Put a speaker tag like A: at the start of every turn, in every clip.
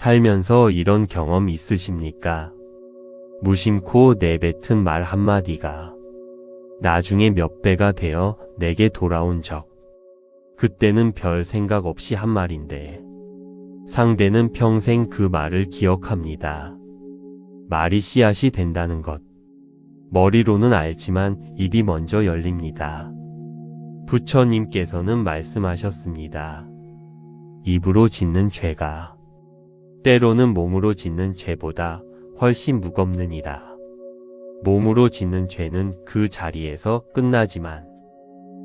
A: 살면서 이런 경험 있으십니까? 무심코 내뱉은 말 한마디가 나중에 몇 배가 되어 내게 돌아온 적. 그때는 별 생각 없이 한 말인데 상대는 평생 그 말을 기억합니다. 말이 씨앗이 된다는 것. 머리로는 알지만 입이 먼저 열립니다. 부처님께서는 말씀하셨습니다. 입으로 짓는 죄가 때로는 몸으로 짓는 죄보다 훨씬 무겁느니라. 몸으로 짓는 죄는 그 자리에서 끝나지만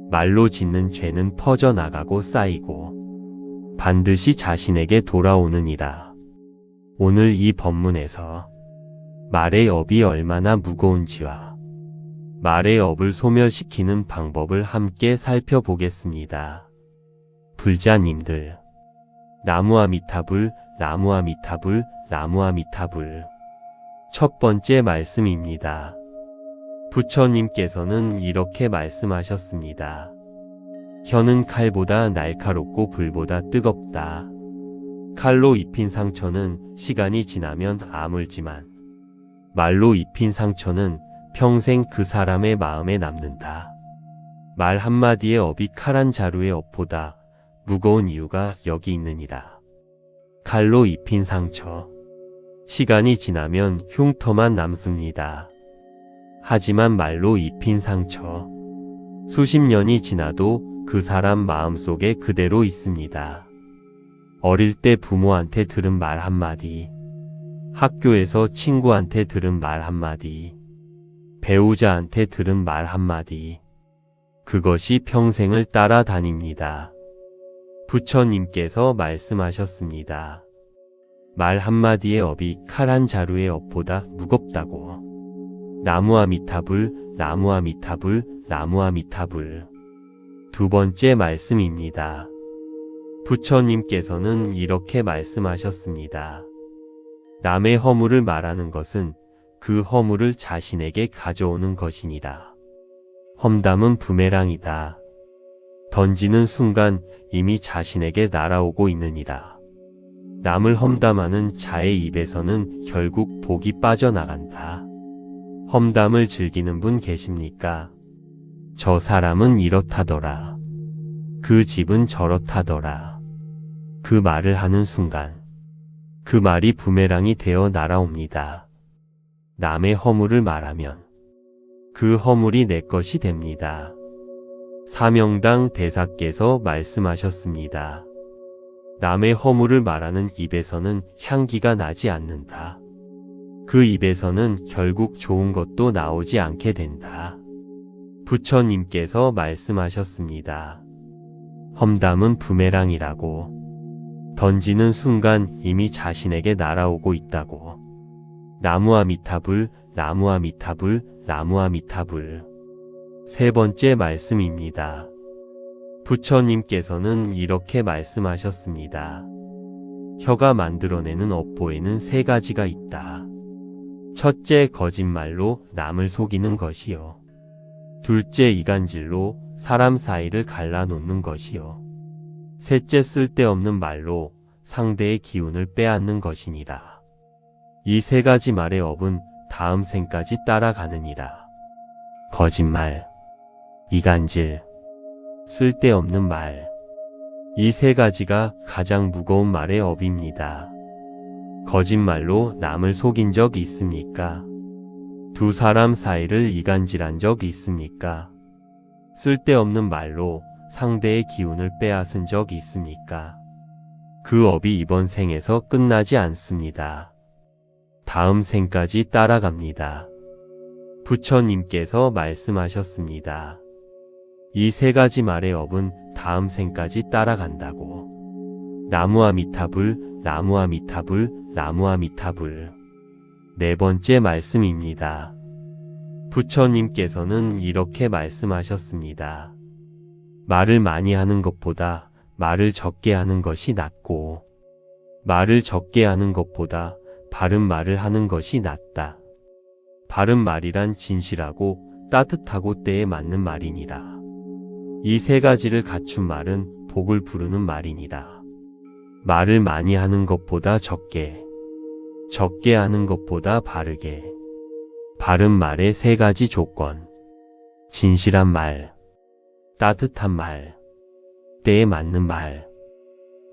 A: 말로 짓는 죄는 퍼져나가고 쌓이고 반드시 자신에게 돌아오느니라. 오늘 이 법문에서 말의 업이 얼마나 무거운지와 말의 업을 소멸시키는 방법을 함께 살펴보겠습니다. 불자님들, 나무아미타불, 나무아미타불, 나무아미타불. 첫 번째 말씀입니다. 부처님께서는 이렇게 말씀하셨습니다. 혀는 칼보다 날카롭고 불보다 뜨겁다. 칼로 입힌 상처는 시간이 지나면 아물지만 말로 입힌 상처는 평생 그 사람의 마음에 남는다. 말 한마디의 업이 칼 한 자루의 업보다 무거운 이유가 여기 있느니라. 칼로 입힌 상처. 시간이 지나면 흉터만 남습니다. 하지만 말로 입힌 상처. 수십 년이 지나도 그 사람 마음속에 그대로 있습니다. 어릴 때 부모한테 들은 말 한마디, 학교에서 친구한테 들은 말 한마디, 배우자한테 들은 말 한마디, 그것이 평생을 따라다닙니다. 부처님께서 말씀하셨습니다. 말 한마디의 업이 칼 한 자루의 업보다 무겁다고. 나무아미타불, 나무아미타불, 나무아미타불. 두 번째 말씀입니다. 부처님께서는 이렇게 말씀하셨습니다. 남의 허물을 말하는 것은 그 허물을 자신에게 가져오는 것이니라. 험담은 부메랑이다. 던지는 순간 이미 자신에게 날아오고 있느니라. 남을 험담하는 자의 입에서는 결국 복이 빠져나간다. 험담을 즐기는 분 계십니까? 저 사람은 이렇다더라. 그 집은 저렇다더라. 그 말을 하는 순간 그 말이 부메랑이 되어 날아옵니다. 남의 허물을 말하면 그 허물이 내 것이 됩니다. 사명당 대사께서 말씀하셨습니다. 남의 허물을 말하는 입에서는 향기가 나지 않는다. 그 입에서는 결국 좋은 것도 나오지 않게 된다. 부처님께서 말씀하셨습니다. 험담은 부메랑이라고. 던지는 순간 이미 자신에게 날아오고 있다고. 나무아미타불, 나무아미타불, 나무아미타불. 세 번째 말씀입니다. 부처님께서는 이렇게 말씀하셨습니다. 혀가 만들어내는 업보에는 세 가지가 있다. 첫째, 거짓말로 남을 속이는 것이요. 둘째, 이간질로 사람 사이를 갈라놓는 것이요. 셋째, 쓸데없는 말로 상대의 기운을 빼앗는 것이니라. 이 세 가지 말의 업은 다음 생까지 따라가느니라. 거짓말, 이간질, 쓸데없는 말. 이 세 가지가 가장 무거운 말의 업입니다. 거짓말로 남을 속인 적 있습니까? 두 사람 사이를 이간질한 적 있습니까? 쓸데없는 말로 상대의 기운을 빼앗은 적 있습니까? 그 업이 이번 생에서 끝나지 않습니다. 다음 생까지 따라갑니다. 부처님께서 말씀하셨습니다. 이 세 가지 말의 업은 다음 생까지 따라간다고. 나무아미타불, 나무아미타불, 나무아미타불. 네 번째 말씀입니다. 부처님께서는 이렇게 말씀하셨습니다. 말을 많이 하는 것보다 말을 적게 하는 것이 낫고, 말을 적게 하는 것보다 바른 말을 하는 것이 낫다. 바른 말이란 진실하고 따뜻하고 때에 맞는 말이니라. 이 세 가지를 갖춘 말은 복을 부르는 말이니라. 말을 많이 하는 것보다 적게, 적게 하는 것보다 바르게. 바른 말의 세 가지 조건. 진실한 말, 따뜻한 말, 때에 맞는 말.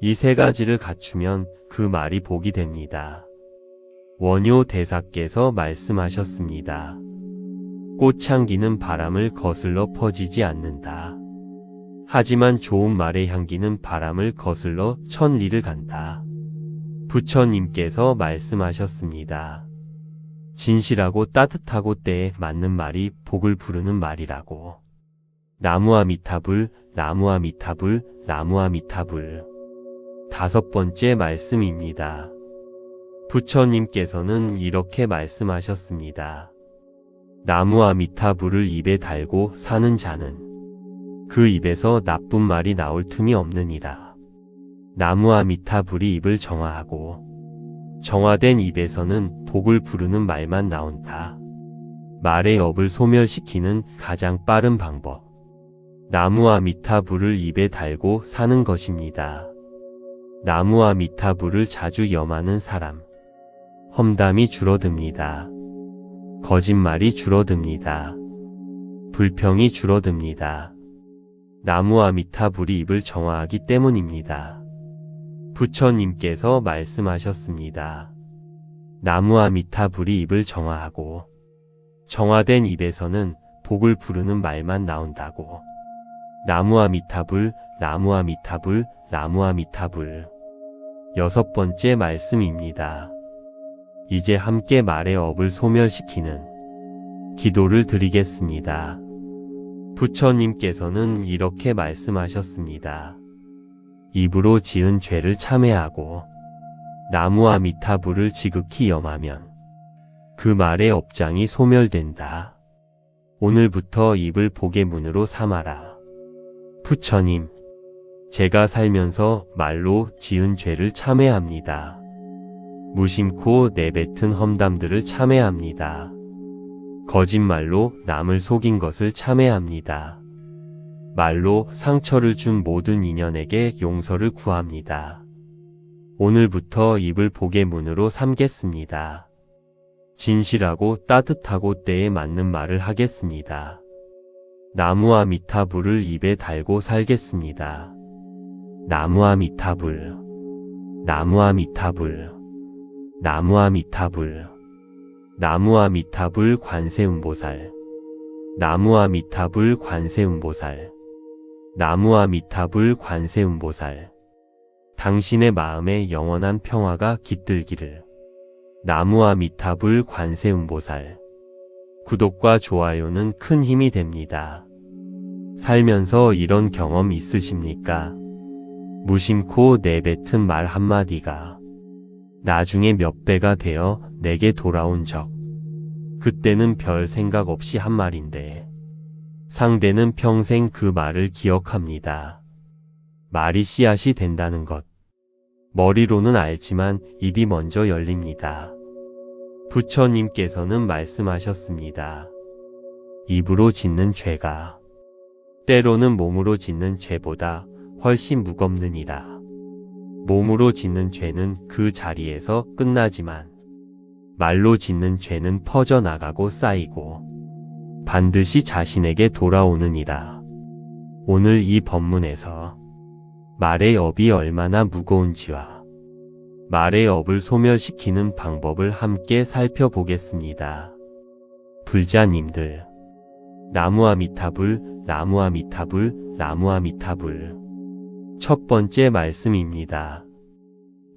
A: 이 세 가지를 갖추면 그 말이 복이 됩니다. 원효 대사께서 말씀하셨습니다. 꽃향기는 바람을 거슬러 퍼지지 않는다. 하지만 좋은 말의 향기는 바람을 거슬러 천리를 간다. 부처님께서 말씀하셨습니다. 진실하고 따뜻하고 때에 맞는 말이 복을 부르는 말이라고. 나무아미타불, 나무아미타불, 나무아미타불. 5번째 말씀입니다. 부처님께서는 이렇게 말씀하셨습니다. 나무아미타불을 입에 달고 사는 자는 그 입에서 나쁜 말이 나올 틈이 없느니라. 나무아미타불이 입을 정화하고 정화된 입에서는 복을 부르는 말만 나온다. 말의 업을 소멸시키는 가장 빠른 방법. 나무아미타불을 입에 달고 사는 것입니다. 나무아미타불을 자주 염하는 사람. 험담이 줄어듭니다. 거짓말이 줄어듭니다. 불평이 줄어듭니다. 나무아미타불이 입을 정화하기 때문입니다. 부처님께서 말씀하셨습니다. 나무아미타불이 입을 정화하고 정화된 입에서는 복을 부르는 말만 나온다고. 나무아미타불, 나무아미타불, 나무아미타불. 6번째 말씀입니다. 이제 함께 말의 업을 소멸시키는 기도를 드리겠습니다. 부처님께서는 이렇게 말씀하셨습니다. 입으로 지은 죄를 참회하고 나무아미타불을 지극히 염하면 그 말의 업장이 소멸된다. 오늘부터 입을 복의 문으로 삼아라. 부처님, 제가 살면서 말로 지은 죄를 참회합니다. 무심코 내뱉은 험담들을 참회합니다. 거짓말로 남을 속인 것을 참회합니다. 말로 상처를 준 모든 인연에게 용서를 구합니다. 오늘부터 입을 복의 문으로 삼겠습니다. 진실하고 따뜻하고 때에 맞는 말을 하겠습니다. 나무아미타불을 입에 달고 살겠습니다. 나무아미타불, 나무아미타불, 나무아미타불. 나무아미타불 관세음보살, 나무아미타불 관세음보살, 나무아미타불 관세음보살. 당신의 마음에 영원한 평화가 깃들기를. 나무아미타불 관세음보살. 구독과 좋아요는 큰 힘이 됩니다. 살면서 이런 경험 있으십니까? 무심코 내뱉은 말 한마디가 나중에 몇 배가 되어 내게 돌아온 적. 그때는 별 생각 없이 한 말인데 상대는 평생 그 말을 기억합니다. 말이 씨앗이 된다는 것. 머리로는 알지만 입이 먼저 열립니다. 부처님께서는 말씀하셨습니다. 입으로 짓는 죄가 때로는 몸으로 짓는 죄보다 훨씬 무겁느니라. 몸으로 짓는 죄는 그 자리에서 끝나지만 말로 짓는 죄는 퍼져나가고 쌓이고 반드시 자신에게 돌아오느니라. 오늘 이 법문에서 말의 업이 얼마나 무거운지와 말의 업을 소멸시키는 방법을 함께 살펴보겠습니다. 불자님들, 나무아미타불, 나무아미타불, 나무아미타불. 첫 번째 말씀입니다.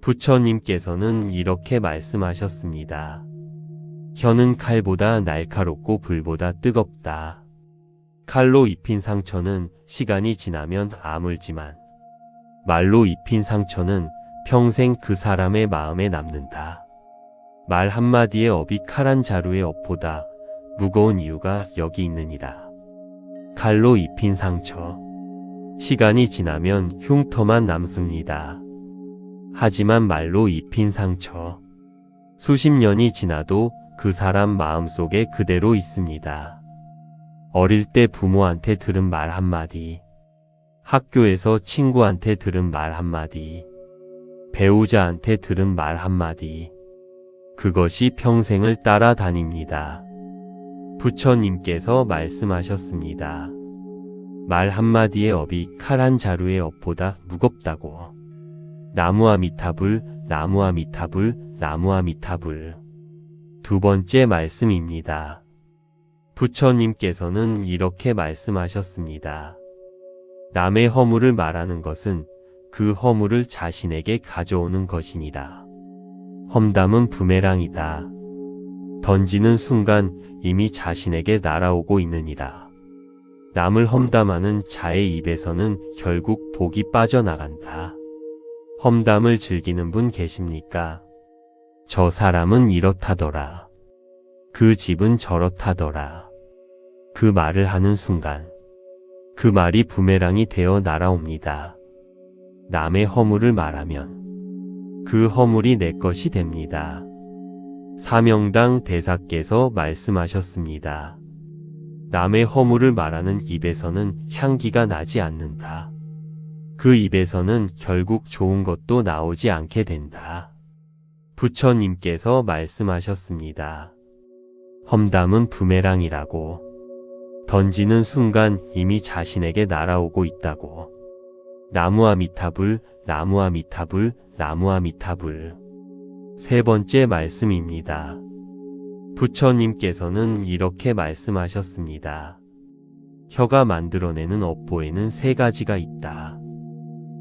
A: 부처님께서는 이렇게 말씀하셨습니다. 혀는 칼보다 날카롭고 불보다 뜨겁다. 칼로 입힌 상처는 시간이 지나면 아물지만 말로 입힌 상처는 평생 그 사람의 마음에 남는다. 말 한마디의 업이 칼 한 자루의 업보다 무거운 이유가 여기 있느니라. 칼로 입힌 상처. 시간이 지나면 흉터만 남습니다. 하지만 말로 입힌 상처. 수십 년이 지나도 그 사람 마음속에 그대로 있습니다. 어릴 때 부모한테 들은 말 한마디, 학교에서 친구한테 들은 말 한마디, 배우자한테 들은 말 한마디. 그것이 평생을 따라다닙니다. 부처님께서 말씀하셨습니다. 말 한마디의 업이 칼 한 자루의 업보다 무겁다고. 나무아미타불, 나무아미타불, 나무아미타불. 두 번째 말씀입니다. 부처님께서는 이렇게 말씀하셨습니다. 남의 허물을 말하는 것은 그 허물을 자신에게 가져오는 것이니라. 험담은 부메랑이다. 던지는 순간 이미 자신에게 날아오고 있느니라. 남을 험담하는 자의 입에서는 결국 복이 빠져나간다. 험담을 즐기는 분 계십니까? 저 사람은 이렇다더라. 그 집은 저렇다더라. 그 말을 하는 순간 그 말이 부메랑이 되어 날아옵니다. 남의 허물을 말하면 그 허물이 내 것이 됩니다. 사명당 대사께서 말씀하셨습니다. 남의 허물을 말하는 입에서는 향기가 나지 않는다. 그 입에서는 결국 좋은 것도 나오지 않게 된다. 부처님께서 말씀하셨습니다. 험담은 부메랑이라고. 던지는 순간 이미 자신에게 날아오고 있다고. 나무아미타불, 나무아미타불, 나무아미타불. 세 번째 말씀입니다. 부처님께서는 이렇게 말씀하셨습니다. 혀가 만들어내는 업보에는 세 가지가 있다.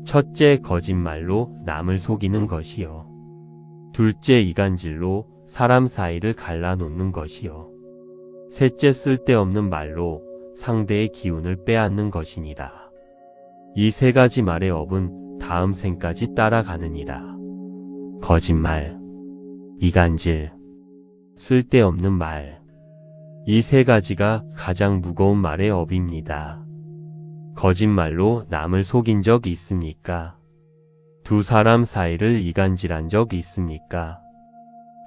A: 첫째, 거짓말로 남을 속이는 것이요. 둘째, 이간질로 사람 사이를 갈라놓는 것이요. 셋째, 쓸데없는 말로 상대의 기운을 빼앗는 것이니라. 이 세 가지 말의 업은 다음 생까지 따라가느니라. 거짓말, 이간질, 쓸데없는 말. 이 세 가지가 가장 무거운 말의 업입니다. 거짓말로 남을 속인 적 있습니까? 두 사람 사이를 이간질한 적 있습니까?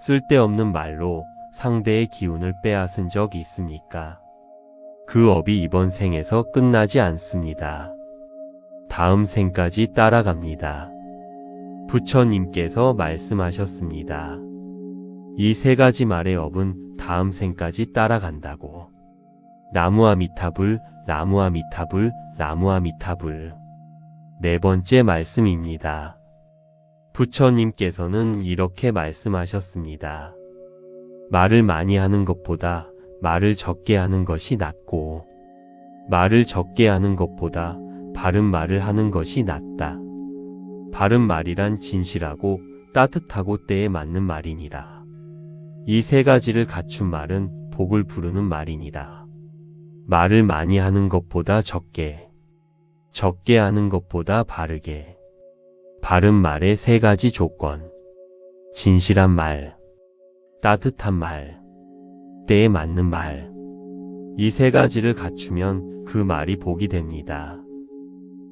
A: 쓸데없는 말로 상대의 기운을 빼앗은 적 있습니까? 그 업이 이번 생에서 끝나지 않습니다. 다음 생까지 따라갑니다. 부처님께서 말씀하셨습니다. 이 세 가지 말의 업은 다음 생까지 따라간다고. 나무아미타불, 나무아미타불, 나무아미타불. 네 번째 말씀입니다. 부처님께서는 이렇게 말씀하셨습니다. 말을 많이 하는 것보다 말을 적게 하는 것이 낫고, 말을 적게 하는 것보다 바른 말을 하는 것이 낫다. 바른 말이란 진실하고 따뜻하고 때에 맞는 말이니라. 이 세 가지를 갖춘 말은 복을 부르는 말이니라. 말을 많이 하는 것보다 적게, 적게 하는 것보다 바르게. 바른 말의 세 가지 조건. 진실한 말, 따뜻한 말, 때에 맞는 말. 이 세 가지를 갖추면 그 말이 복이 됩니다.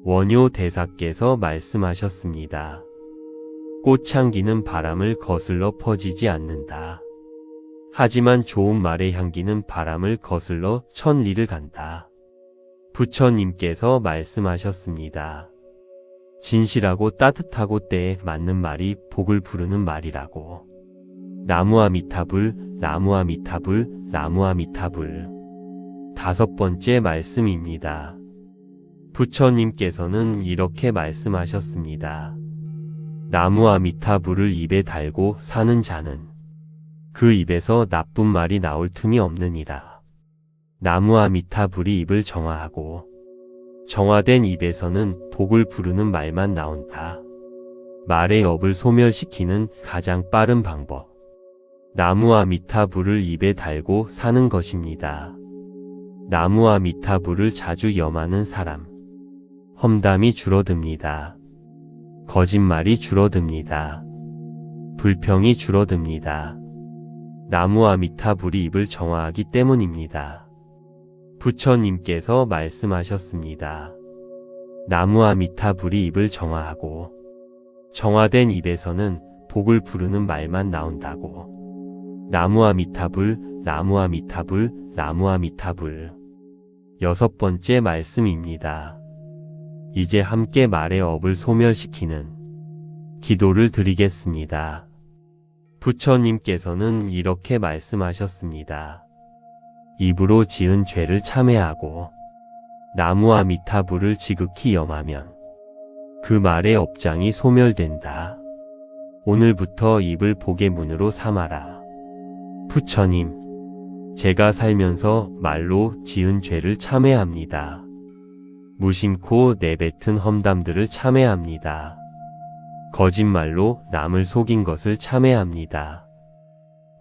A: 원효 대사께서 말씀하셨습니다. 꽃향기는 바람을 거슬러 퍼지지 않는다. 하지만 좋은 말의 향기는 바람을 거슬러 천리를 간다. 부처님께서 말씀하셨습니다. 진실하고 따뜻하고 때에 맞는 말이 복을 부르는 말이라고. 나무아미타불, 나무아미타불, 나무아미타불. 다섯 번째 말씀입니다. 부처님께서는 이렇게 말씀하셨습니다. 나무아미타불을 입에 달고 사는 자는 그 입에서 나쁜 말이 나올 틈이 없느니라. 나무아미타불이 입을 정화하고 정화된 입에서는 복을 부르는 말만 나온다. 말의 업을 소멸시키는 가장 빠른 방법. 나무아미타불을 입에 달고 사는 것입니다. 나무아미타불을 자주 염하는 사람. 험담이 줄어듭니다. 거짓말이 줄어듭니다. 불평이 줄어듭니다. 나무아미타불이 입을 정화하기 때문입니다. 부처님께서 말씀하셨습니다. 나무아미타불이 입을 정화하고 정화된 입에서는 복을 부르는 말만 나온다고. 나무아미타불, 나무아미타불, 나무아미타불. 여섯 번째 말씀입니다. 이제 함께 말의 업을 소멸시키는 기도를 드리겠습니다. 부처님께서는 이렇게 말씀하셨습니다. 입으로 지은 죄를 참회하고 나무아미타불을 지극히 염하면 그 말의 업장이 소멸된다. 오늘부터 입을 복의 문으로 삼아라. 부처님, 제가 살면서 말로 지은 죄를 참회합니다. 무심코 내뱉은 험담들을 참회합니다. 거짓말로 남을 속인 것을 참회합니다.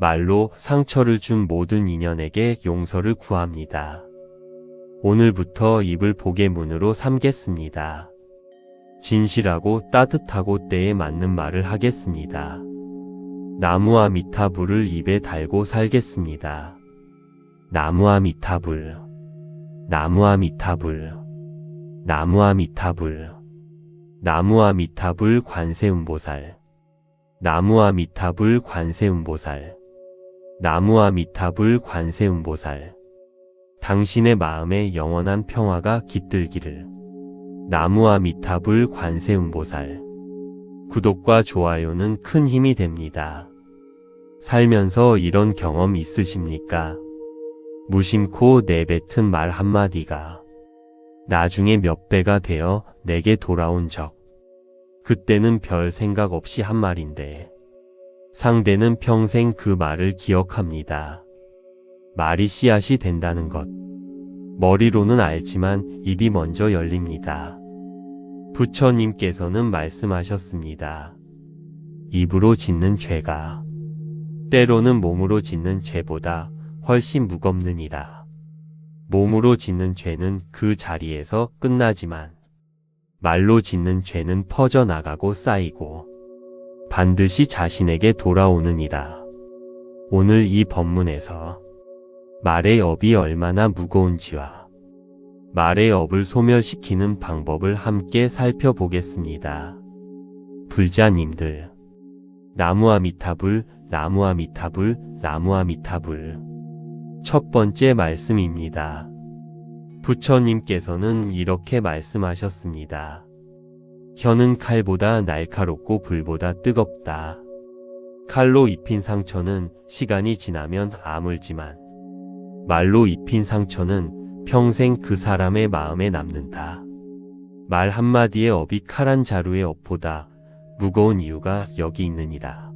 A: 말로 상처를 준 모든 인연에게 용서를 구합니다. 오늘부터 입을 복의 문으로 삼겠습니다. 진실하고 따뜻하고 때에 맞는 말을 하겠습니다. 나무아미타불을 입에 달고 살겠습니다. 나무아미타불, 나무아미타불, 나무아미타불, 나무아미타불 관세음보살, 나무아미타불 관세음보살, 나무아미타불 관세음보살. 당신의 마음에 영원한 평화가 깃들기를. 나무아미타불 관세음보살. 구독과 좋아요는 큰 힘이 됩니다. 살면서 이런 경험 있으십니까? 무심코 내뱉은 말 한마디가 나중에 몇 배가 되어 내게 돌아온 적. 그때는 별 생각 없이 한 말인데 상대는 평생 그 말을 기억합니다. 말이 씨앗이 된다는 것. 머리로는 알지만 입이 먼저 열립니다. 부처님께서는 말씀하셨습니다. 입으로 짓는 죄가 때로는 몸으로 짓는 죄보다 훨씬 무겁느니라. 몸으로 짓는 죄는 그 자리에서 끝나지만 말로 짓는 죄는 퍼져나가고 쌓이고 반드시 자신에게 돌아오느니라. 오늘 이 법문에서 말의 업이 얼마나 무거운지와 말의 업을 소멸시키는 방법을 함께 살펴보겠습니다. 불자님들, 나무아미타불, 나무아미타불, 나무아미타불. 첫 번째 말씀입니다. 부처님께서는 이렇게 말씀하셨습니다. 혀는 칼보다 날카롭고 불보다 뜨겁다. 칼로 입힌 상처는 시간이 지나면 아물지만 말로 입힌 상처는 평생 그 사람의 마음에 남는다. 말 한마디의 업이 칼 한 자루의 업보다 무거운 이유가 여기 있느니라.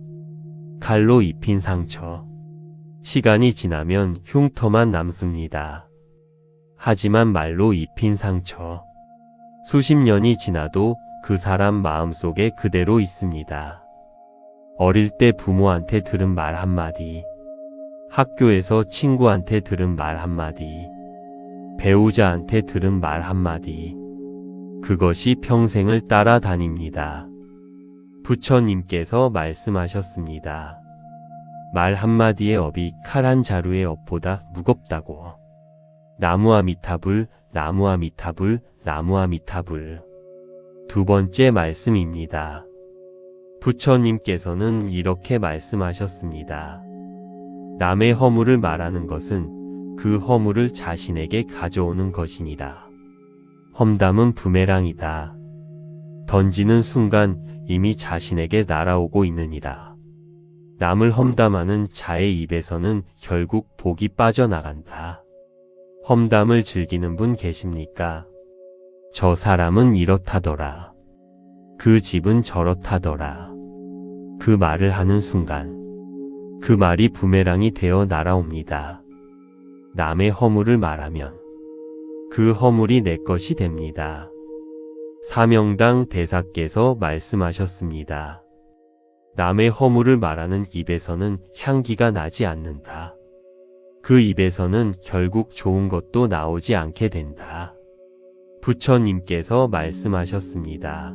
A: 칼로 입힌 상처. 시간이 지나면 흉터만 남습니다. 하지만 말로 입힌 상처. 수십 년이 지나도 그 사람 마음속에 그대로 있습니다. 어릴 때 부모한테 들은 말 한마디, 학교에서 친구한테 들은 말 한마디, 배우자한테 들은 말 한마디, 그것이 평생을 따라다닙니다. 부처님께서 말씀하셨습니다. 말 한마디의 업이 칼 한 자루의 업보다 무겁다고. 나무아미타불, 나무아미타불, 나무아미타불. 두 번째 말씀입니다. 부처님께서는 이렇게 말씀하셨습니다. 남의 허물을 말하는 것은 그 허물을 자신에게 가져오는 것이니라. 험담은 부메랑이다. 던지는 순간 이미 자신에게 날아오고 있느니라. 남을 험담하는 자의 입에서는 결국 복이 빠져나간다. 험담을 즐기는 분 계십니까? 저 사람은 이렇다더라. 그 집은 저렇다더라. 그 말을 하는 순간 그 말이 부메랑이 되어 날아옵니다. 남의 허물을 말하면 그 허물이 내 것이 됩니다. 사명당 대사께서 말씀하셨습니다. 남의 허물을 말하는 입에서는 향기가 나지 않는다. 그 입에서는 결국 좋은 것도 나오지 않게 된다. 부처님께서 말씀하셨습니다.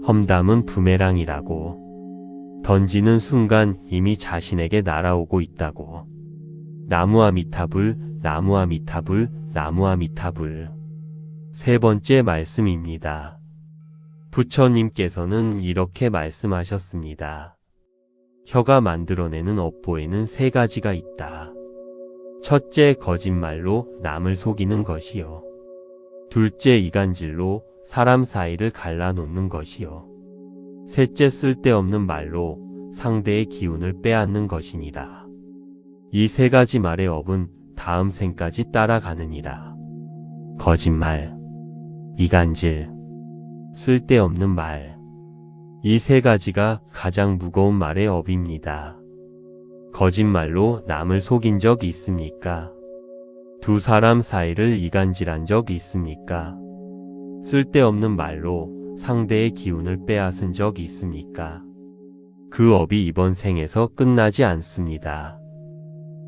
A: 험담은 부메랑이라고. 던지는 순간 이미 자신에게 날아오고 있다고. 나무아미타불, 나무아미타불, 나무아미타불. 세 번째 말씀입니다. 부처님께서는 이렇게 말씀하셨습니다. 혀가 만들어내는 업보에는 세 가지가 있다. 첫째, 거짓말로 남을 속이는 것이요. 둘째, 이간질로 사람 사이를 갈라놓는 것이요. 셋째, 쓸데없는 말로 상대의 기운을 빼앗는 것이니라. 이 세 가지 말의 업은 다음 생까지 따라가느니라. 거짓말, 이간질, 쓸데없는 말. 이 세 가지가 가장 무거운 말의 업입니다. 거짓말로 남을 속인 적 있습니까? 두 사람 사이를 이간질한 적 있습니까? 쓸데없는 말로 상대의 기운을 빼앗은 적 있습니까? 그 업이 이번 생에서 끝나지 않습니다.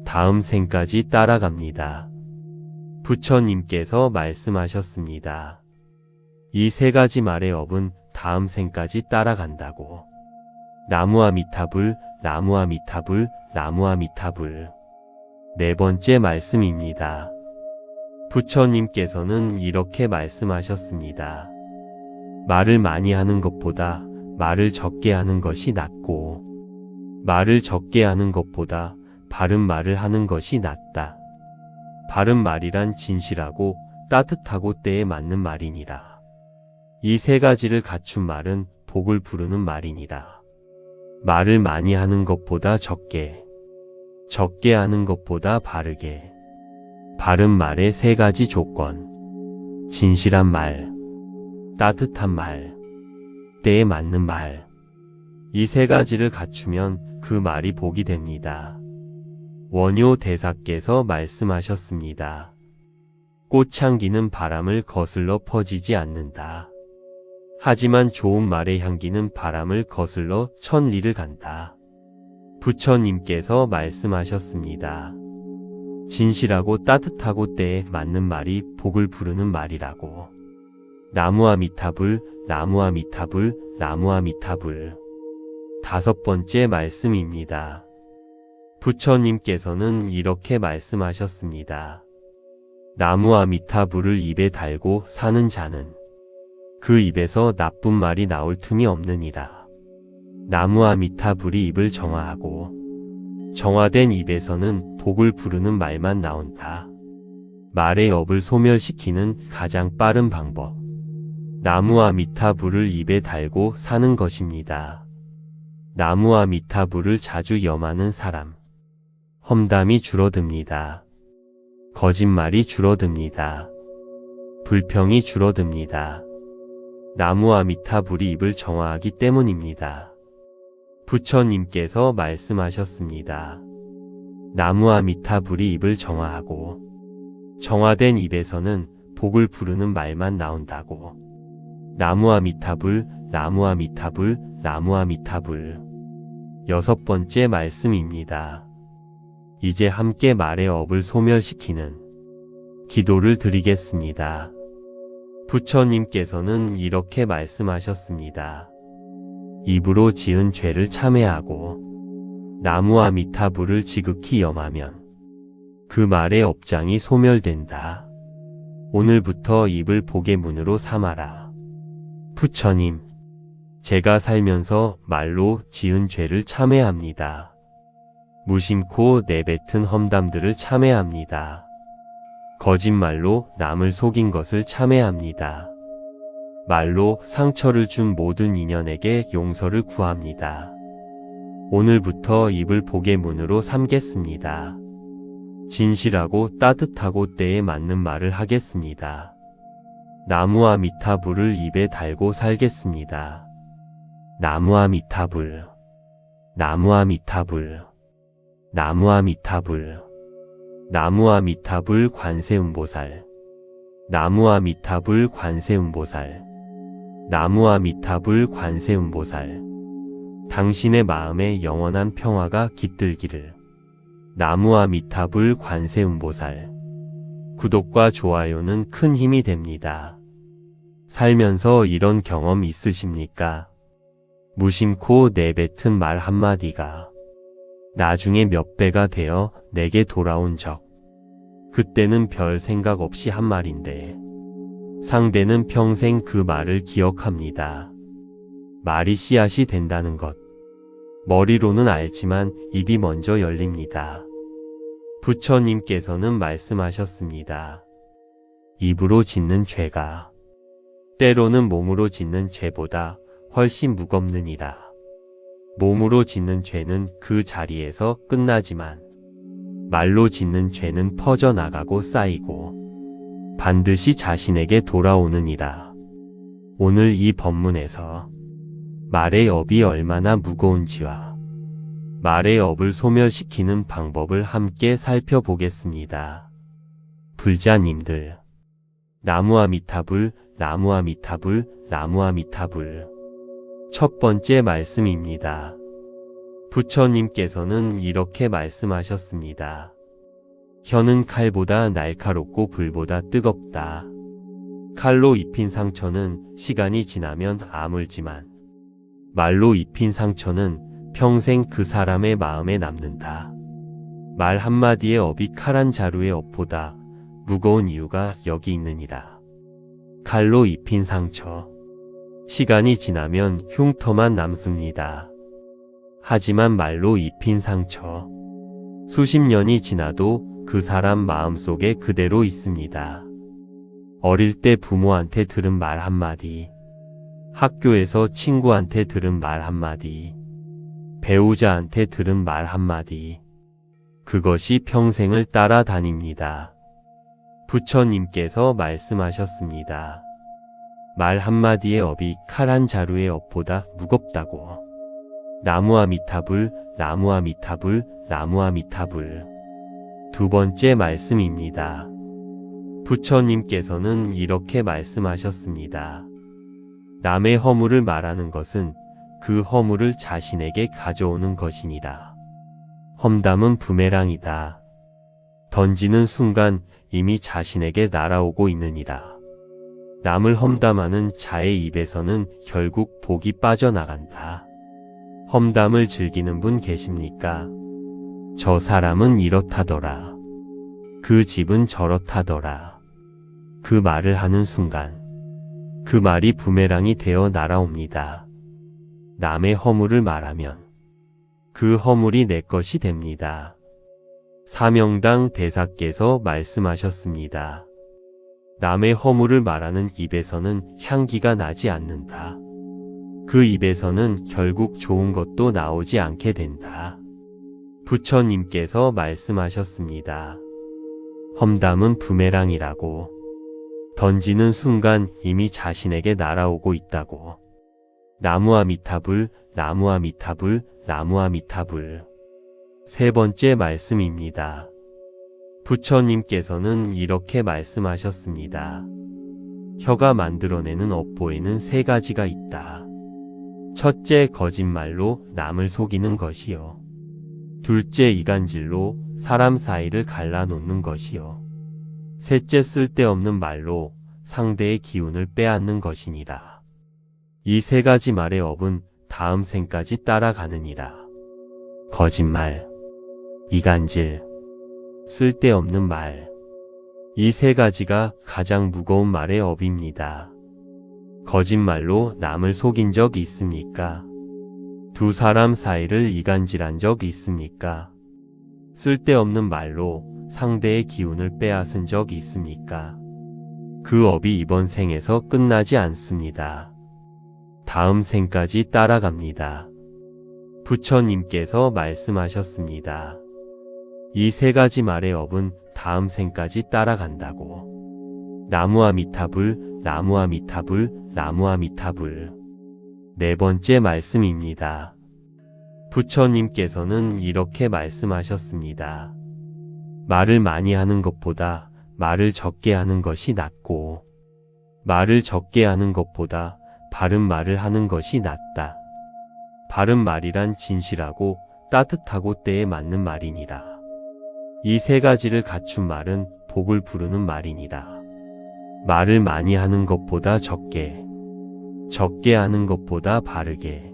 A: 다음 생까지 따라갑니다. 부처님께서 말씀하셨습니다. 이 세 가지 말의 업은 다음 생까지 따라간다고. 나무아미타불, 나무아미타불, 나무아미타불. 네 번째 말씀입니다. 부처님께서는 이렇게 말씀하셨습니다. 말을 많이 하는 것보다 말을 적게 하는 것이 낫고, 말을 적게 하는 것보다 바른 말을 하는 것이 낫다. 바른 말이란 진실하고 따뜻하고 때에 맞는 말이니라. 이 세 가지를 갖춘 말은 복을 부르는 말이니라. 말을 많이 하는 것보다 적게, 적게 하는 것보다 바르게. 바른 말의 세 가지 조건. 진실한 말, 따뜻한 말, 때에 맞는 말. 이 세 가지를 갖추면 그 말이 복이 됩니다. 원효 대사께서 말씀하셨습니다. 꽃향기는 바람을 거슬러 퍼지지 않는다. 하지만 좋은 말의 향기는 바람을 거슬러 천리를 간다. 부처님께서 말씀하셨습니다. 진실하고 따뜻하고 때에 맞는 말이 복을 부르는 말이라고. 나무아미타불, 나무아미타불, 나무아미타불. 다섯 번째 말씀입니다. 부처님께서는 이렇게 말씀하셨습니다. 나무아미타불을 입에 달고 사는 자는 그 입에서 나쁜 말이 나올 틈이 없느니라. 나무아미타불이 입을 정화하고 정화된 입에서는 복을 부르는 말만 나온다. 말의 업을 소멸시키는 가장 빠른 방법. 나무아미타불을 입에 달고 사는 것입니다. 나무아미타불을 자주 염하는 사람. 험담이 줄어듭니다. 거짓말이 줄어듭니다. 불평이 줄어듭니다. 나무아미타불이 입을 정화하기 때문입니다. 부처님께서 말씀하셨습니다. 나무아미타불이 입을 정화하고 정화된 입에서는 복을 부르는 말만 나온다고. 나무아미타불, 나무아미타불, 나무아미타불. 여섯 번째 말씀입니다. 이제 함께 말의 업을 소멸시키는 기도를 드리겠습니다. 부처님께서는 이렇게 말씀하셨습니다. 입으로 지은 죄를 참회하고 나무아미타불을 지극히 염하면 그 말의 업장이 소멸된다. 오늘부터 입을 복의 문으로 삼아라. 부처님, 제가 살면서 말로 지은 죄를 참회합니다. 무심코 내뱉은 험담들을 참회합니다. 거짓말로 남을 속인 것을 참회합니다. 말로 상처를 준 모든 인연에게 용서를 구합니다. 오늘부터 입을 복의 문으로 삼겠습니다. 진실하고 따뜻하고 때에 맞는 말을 하겠습니다. 나무아미타불을 입에 달고 살겠습니다. 나무아미타불, 나무아미타불, 나무아미타불. 나무아미타불 관세음보살. 나무아미타불 관세음보살. 나무아미타불 관세음보살. 당신의 마음에 영원한 평화가 깃들기를. 나무아미타불 관세음보살. 구독과 좋아요는 큰 힘이 됩니다. 살면서 이런 경험 있으십니까? 무심코 내뱉은 말 한마디가 나중에 몇 배가 되어 내게 돌아온 적. 그때는 별 생각 없이 한 말인데 상대는 평생 그 말을 기억합니다. 말이 씨앗이 된다는 것. 머리로는 알지만 입이 먼저 열립니다. 부처님께서는 말씀하셨습니다. 입으로 짓는 죄가 때로는 몸으로 짓는 죄보다 훨씬 무겁느니라. 몸으로 짓는 죄는 그 자리에서 끝나지만 말로 짓는 죄는 퍼져나가고 쌓이고 반드시 자신에게 돌아오느니라. 오늘 이 본문에서 말의 업이 얼마나 무거운지와 말의 업을 소멸시키는 방법을 함께 살펴보겠습니다. 불자님들, 나무아미타불, 나무아미타불, 나무아미타불. 첫 번째 말씀입니다. 부처님께서는 이렇게 말씀하셨습니다. 혀는 칼보다 날카롭고 불보다 뜨겁다. 칼로 입힌 상처는 시간이 지나면 아물지만 말로 입힌 상처는 평생 그 사람의 마음에 남는다. 말 한마디의 업이 칼 한 자루의 업보다 무거운 이유가 여기 있느니라. 칼로 입힌 상처, 시간이 지나면 흉터만 남습니다. 하지만 말로 입힌 상처, 수십 년이 지나도 그 사람 마음속에 그대로 있습니다. 어릴 때 부모한테 들은 말 한마디, 학교에서 친구한테 들은 말 한마디, 배우자한테 들은 말 한마디, 그것이 평생을 따라다닙니다. 부처님께서 말씀하셨습니다. 말 한마디의 업이 칼 한 자루의 업보다 무겁다고. 나무아미타불, 나무아미타불, 나무아미타불. 두 번째 말씀입니다. 부처님께서는 이렇게 말씀하셨습니다. 남의 허물을 말하는 것은 그 허물을 자신에게 가져오는 것이니라. 험담은 부메랑이다. 던지는 순간 이미 자신에게 날아오고 있느니라. 남을 험담하는 자의 입에서는 결국 복이 빠져나간다. 험담을 즐기는 분 계십니까? 저 사람은 이렇다더라. 그 집은 저렇다더라. 그 말을 하는 순간 그 말이 부메랑이 되어 날아옵니다. 남의 허물을 말하면 그 허물이 내 것이 됩니다. 사명당 대사께서 말씀하셨습니다. 남의 허물을 말하는 입에서는 향기가 나지 않는다. 그 입에서는 결국 좋은 것도 나오지 않게 된다. 부처님께서 말씀하셨습니다. 험담은 부메랑이라고. 던지는 순간 이미 자신에게 날아오고 있다고. 나무아미타불, 나무아미타불, 나무아미타불. 세 번째 말씀입니다. 부처님께서는 이렇게 말씀하셨습니다. 혀가 만들어내는 업보에는 세 가지가 있다. 첫째, 거짓말로 남을 속이는 것이요. 둘째, 이간질로 사람 사이를 갈라놓는 것이요. 셋째, 쓸데없는 말로 상대의 기운을 빼앗는 것이니라. 이 세 가지 말의 업은 다음 생까지 따라가느니라. 거짓말, 이간질, 쓸데없는 말. 이 세 가지가 가장 무거운 말의 업입니다. 거짓말로 남을 속인 적 있습니까? 두 사람 사이를 이간질한 적 있습니까? 쓸데없는 말로 상대의 기운을 빼앗은 적 있습니까? 그 업이 이번 생에서 끝나지 않습니다. 다음 생까지 따라갑니다. 부처님께서 말씀하셨습니다. 이 세 가지 말의 업은 다음 생까지 따라간다고. 나무아미타불, 나무아미타불, 나무아미타불. 네 번째 말씀입니다. 부처님께서는 이렇게 말씀하셨습니다. 말을 많이 하는 것보다 말을 적게 하는 것이 낫고, 말을 적게 하는 것보다 바른 말을 하는 것이 낫다. 바른 말이란 진실하고 따뜻하고 때에 맞는 말이니라. 이 세 가지를 갖춘 말은 복을 부르는 말이니라. 말을 많이 하는 것보다 적게, 적게 하는 것보다 바르게.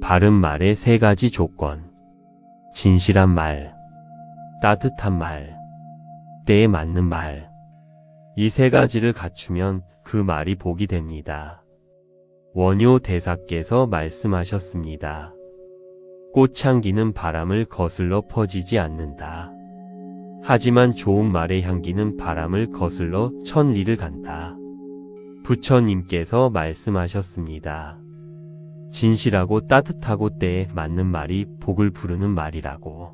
A: 바른 말의 세 가지 조건. 진실한 말, 따뜻한 말, 때에 맞는 말. 이 세 가지를 갖추면 그 말이 복이 됩니다. 원효 대사께서 말씀하셨습니다. 꽃향기는 바람을 거슬러 퍼지지 않는다. 하지만 좋은 말의 향기는 바람을 거슬러 천리를 간다. 부처님께서 말씀하셨습니다. 진실하고 따뜻하고 때에 맞는 말이 복을 부르는 말이라고.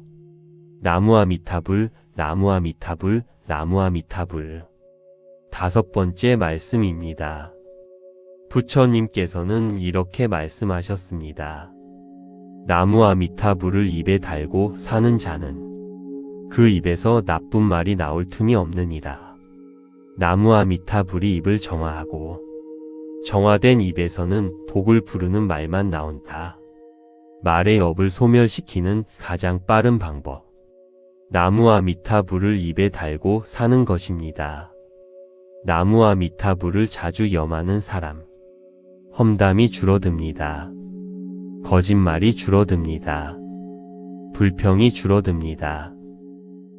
A: 나무아미타불, 나무아미타불, 나무아미타불. 5번째 말씀입니다. 부처님께서는 이렇게 말씀하셨습니다. 나무아미타불을 입에 달고 사는 자는 그 입에서 나쁜 말이 나올 틈이 없느니라. 나무아미타불이 입을 정화하고 정화된 입에서는 복을 부르는 말만 나온다. 말의 업을 소멸시키는 가장 빠른 방법. 나무아미타불을 입에 달고 사는 것입니다. 나무아미타불을 자주 염하는 사람. 험담이 줄어듭니다. 거짓말이 줄어듭니다. 불평이 줄어듭니다.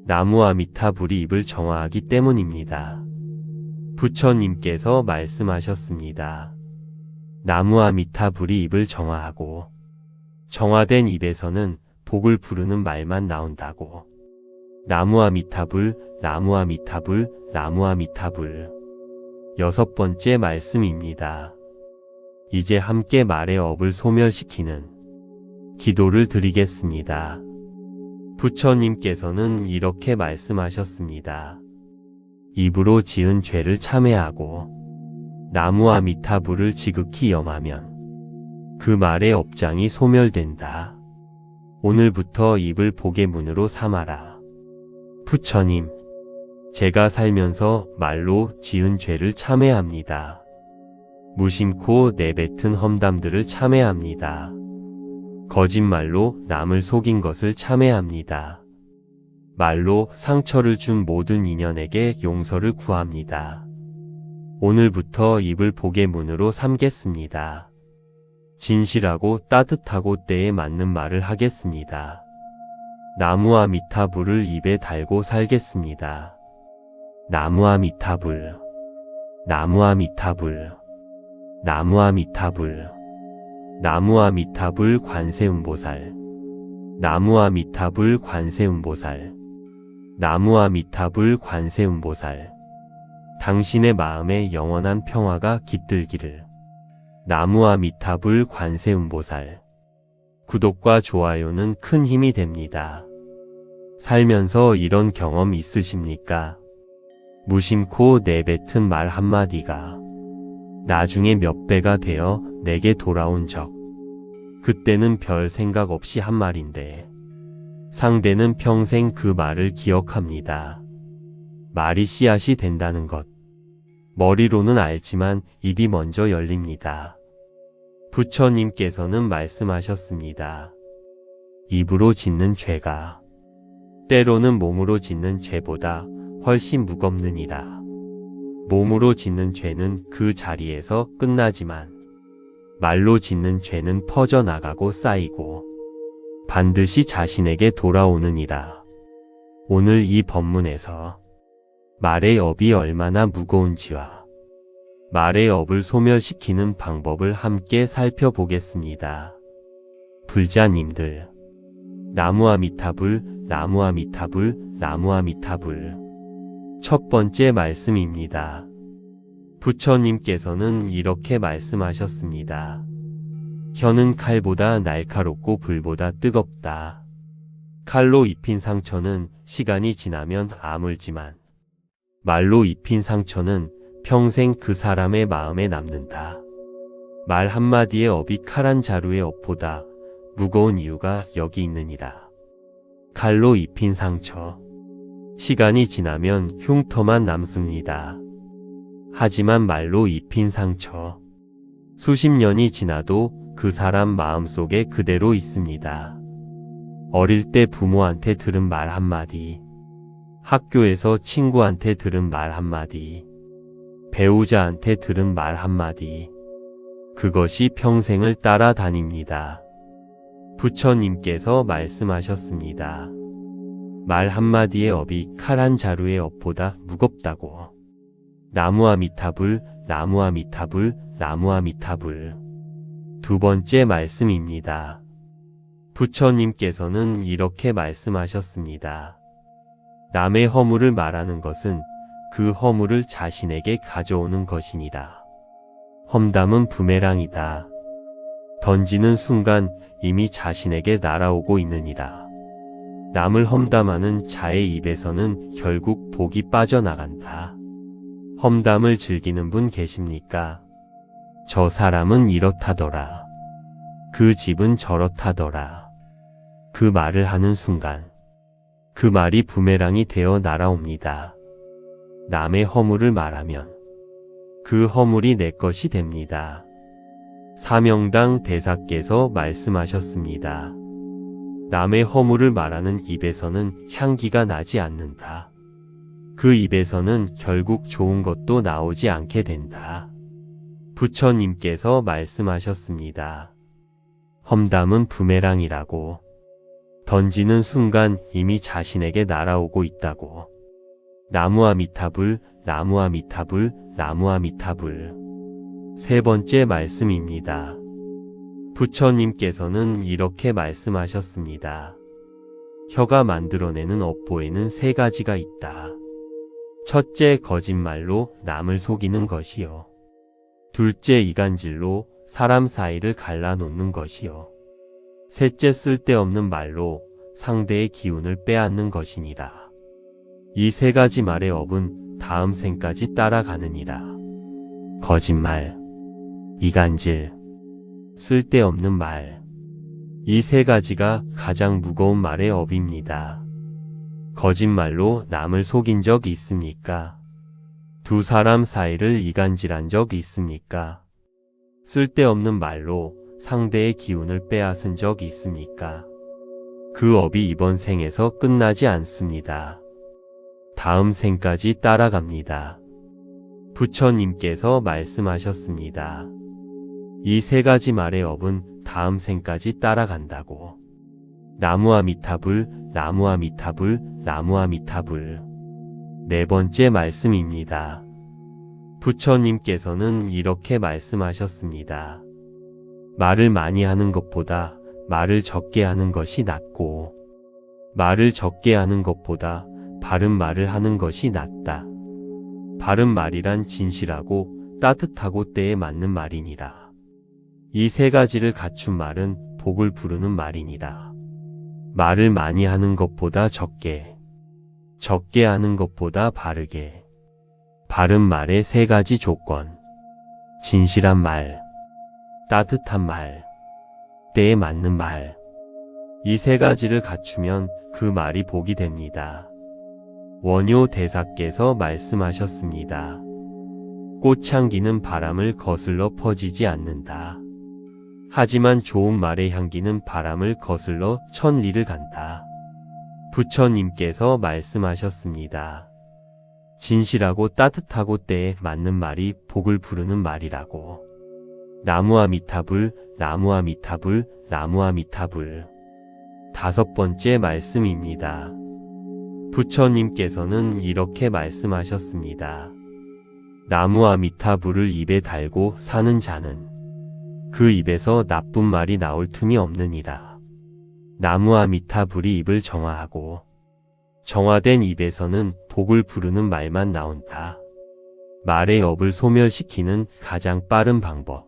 A: 나무아미타불이 입을 정화하기 때문입니다. 부처님께서 말씀하셨습니다. 나무아미타불이 입을 정화하고 정화된 입에서는 복을 부르는 말만 나온다고. 나무아미타불, 나무아미타불, 나무아미타불. 6번째 말씀입니다. 이제 함께 말의 업을 소멸시키는 기도를 드리겠습니다. 부처님께서는 이렇게 말씀하셨습니다. 입으로 지은 죄를 참회하고 나무아미타불을 지극히 염하면 그 말의 업장이 소멸된다. 오늘부터 입을 복의 문으로 삼아라. 부처님, 제가 살면서 말로 지은 죄를 참회합니다. 무심코 내뱉은 험담들을 참회합니다. 거짓말로 남을 속인 것을 참회합니다. 말로 상처를 준 모든 인연에게 용서를 구합니다. 오늘부터 입을 복의 문으로 삼겠습니다. 진실하고 따뜻하고 때에 맞는 말을 하겠습니다. 나무아미타불을 입에 달고 살겠습니다. 나무아미타불, 나무아미타불, 나무아미타불. 나무아미타불 관세음보살. 나무아미타불 관세음보살. 나무아미타불 관세음보살. 당신의 마음에 영원한 평화가 깃들기를. 나무아미타불 관세음보살. 구독과 좋아요는 큰 힘이 됩니다. 살면서 이런 경험 있으십니까? 무심코 내뱉은 말 한마디가 나중에 몇 배가 되어 내게 돌아온 적. 그때는 별 생각 없이 한 말인데 상대는 평생 그 말을 기억합니다. 말이 씨앗이 된다는 것. 머리로는 알지만 입이 먼저 열립니다. 부처님께서는 말씀하셨습니다. 입으로 짓는 죄가 때로는 몸으로 짓는 죄보다 훨씬 무겁느니라. 몸으로 짓는 죄는 그 자리에서 끝나지만 말로 짓는 죄는 퍼져나가고 쌓이고 반드시 자신에게 돌아오느니라. 오늘 이 법문에서 말의 업이 얼마나 무거운지와 말의 업을 소멸시키는 방법을 함께 살펴보겠습니다. 불자님들, 나무아미타불, 나무아미타불, 나무아미타불. 첫 번째 말씀입니다. 부처님께서는 이렇게 말씀하셨습니다. 혀는 칼보다 날카롭고 불보다 뜨겁다. 칼로 입힌 상처는 시간이 지나면 아물지만 말로 입힌 상처는 평생 그 사람의 마음에 남는다. 말 한마디의 업이 칼 한 자루의 업보다 무거운 이유가 여기 있느니라. 칼로 입힌 상처. 시간이 지나면 흉터만 남습니다. 하지만 말로 입힌 상처. 수십 년이 지나도 그 사람 마음속에 그대로 있습니다. 어릴 때 부모한테 들은 말 한마디, 학교에서 친구한테 들은 말 한마디, 배우자한테 들은 말 한마디, 그것이 평생을 따라다닙니다. 부처님께서 말씀하셨습니다. 말 한마디의 업이 칼 한 자루의 업보다 무겁다고. 나무아미타불, 나무아미타불, 나무아미타불. 두 번째 말씀입니다. 부처님께서는 이렇게 말씀하셨습니다. 남의 허물을 말하는 것은 그 허물을 자신에게 가져오는 것이니라. 험담은 부메랑이다. 던지는 순간 이미 자신에게 날아오고 있느니라. 남을 험담하는 자의 입에서는 결국 복이 빠져나간다. 험담을 즐기는 분 계십니까? 저 사람은 이렇다더라. 그 집은 저렇다더라. 그 말을 하는 순간 그 말이 부메랑이 되어 날아옵니다. 남의 허물을 말하면 그 허물이 내 것이 됩니다. 사명당 대사께서 말씀하셨습니다. 남의 허물을 말하는 입에서는 향기가 나지 않는다. 그 입에서는 결국 좋은 것도 나오지 않게 된다. 부처님께서 말씀하셨습니다. 험담은 부메랑이라고. 던지는 순간 이미 자신에게 날아오고 있다고. 나무아미타불, 나무아미타불, 나무아미타불. 세 번째 말씀입니다. 부처님께서는 이렇게 말씀하셨습니다. 혀가 만들어내는 업보에는 세 가지가 있다. 첫째, 거짓말로 남을 속이는 것이요. 둘째, 이간질로 사람 사이를 갈라놓는 것이요. 셋째, 쓸데없는 말로 상대의 기운을 빼앗는 것이니라. 이 세 가지 말의 업은 다음 생까지 따라가느니라. 거짓말, 이간질, 쓸데없는 말. 이 세 가지가 가장 무거운 말의 업입니다. 거짓말로 남을 속인 적 있습니까? 두 사람 사이를 이간질한 적 있습니까? 쓸데없는 말로 상대의 기운을 빼앗은 적 있습니까? 그 업이 이번 생에서 끝나지 않습니다. 다음 생까지 따라갑니다. 부처님께서 말씀하셨습니다. 이 세 가지 말의 업은 다음 생까지 따라간다고. 나무아미타불, 나무아미타불, 나무아미타불. 네 번째 말씀입니다. 부처님께서는 이렇게 말씀하셨습니다. 말을 많이 하는 것보다 말을 적게 하는 것이 낫고, 말을 적게 하는 것보다 바른 말을 하는 것이 낫다. 바른 말이란 진실하고 따뜻하고 때에 맞는 말이니라. 이 세 가지를 갖춘 말은 복을 부르는 말이니라. 말을 많이 하는 것보다 적게, 적게 하는 것보다 바르게. 바른 말의 세 가지 조건. 진실한 말, 따뜻한 말, 때에 맞는 말. 이 세 가지를 갖추면 그 말이 복이 됩니다. 원효 대사께서 말씀하셨습니다. 꽃향기는 바람을 거슬러 퍼지지 않는다. 하지만 좋은 말의 향기는 바람을 거슬러 천리를 간다. 부처님께서 말씀하셨습니다. 진실하고 따뜻하고 때에 맞는 말이 복을 부르는 말이라고. 나무아미타불, 나무아미타불, 나무아미타불. 다섯 번째 말씀입니다. 부처님께서는 이렇게 말씀하셨습니다. 나무아미타불을 입에 달고 사는 자는 그 입에서 나쁜 말이 나올 틈이 없느니라. 나무아미타불이 입을 정화하고 정화된 입에서는 복을 부르는 말만 나온다. 말의 업을 소멸시키는 가장 빠른 방법.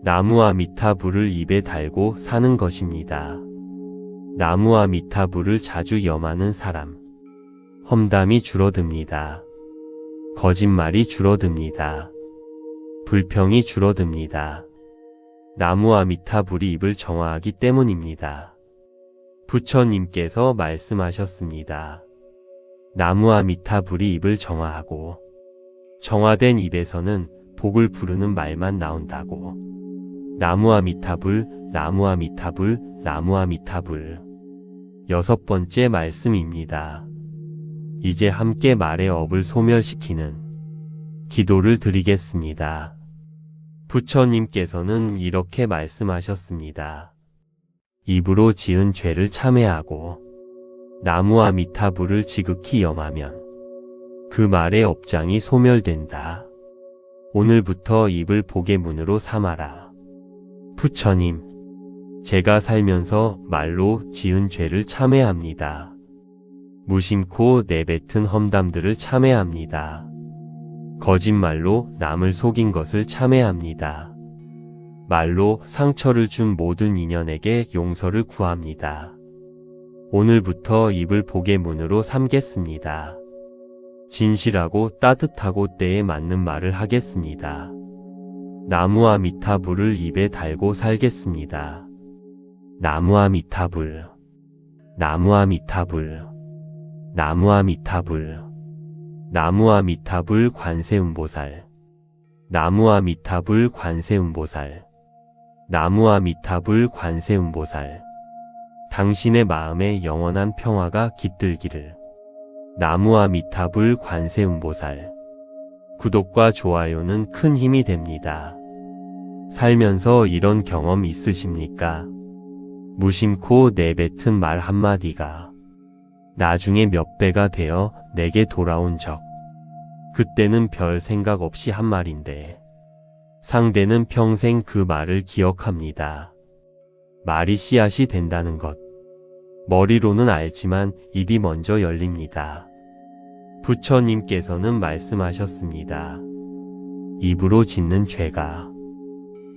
A: 나무아미타불을 입에 달고 사는 것입니다. 나무아미타불을 자주 염하는 사람. 험담이 줄어듭니다. 거짓말이 줄어듭니다. 불평이 줄어듭니다. 나무아미타불이 입을 정화하기 때문입니다. 부처님께서 말씀하셨습니다. 나무아미타불이 입을 정화하고 정화된 입에서는 복을 부르는 말만 나온다고. 나무아미타불, 나무아미타불, 나무아미타불. 여섯 번째 말씀입니다. 이제 함께 말의 업을 소멸시키는 기도를 드리겠습니다. 부처님께서는 이렇게 말씀하셨습니다. 입으로 지은 죄를 참회하고 나무아미타불을 지극히 염하면 그 말의 업장이 소멸된다. 오늘부터 입을 복의 문으로 삼아라. 부처님, 제가 살면서 말로 지은 죄를 참회합니다. 무심코 내뱉은 험담들을 참회합니다. 거짓말로 남을 속인 것을 참회합니다. 말로 상처를 준 모든 인연에게 용서를 구합니다. 오늘부터 입을 복의 문으로 삼겠습니다. 진실하고 따뜻하고 때에 맞는 말을 하겠습니다. 나무와 미타불을 입에 달고 살겠습니다. 나무와 미타불, 나무와 미타불, 나무와 미타불, 나무와 미타불 관세음보살, 나무와 미타불 관세음보살, 나무와 미타불 관세음보살, 당신의 마음에 영원한 평화가 깃들기를. 나무와 미타불 관세음보살. 구독과 좋아요는 큰 힘이 됩니다. 살면서 이런 경험 있으십니까? 무심코 내뱉은 말 한마디가 나중에 몇 배가 되어 내게 돌아온 적. 그때는 별 생각 없이 한 말인데 상대는 평생 그 말을 기억합니다. 말이 씨앗이 된다는 것. 머리로는 알지만 입이 먼저 열립니다. 부처님께서는 말씀하셨습니다. 입으로 짓는 죄가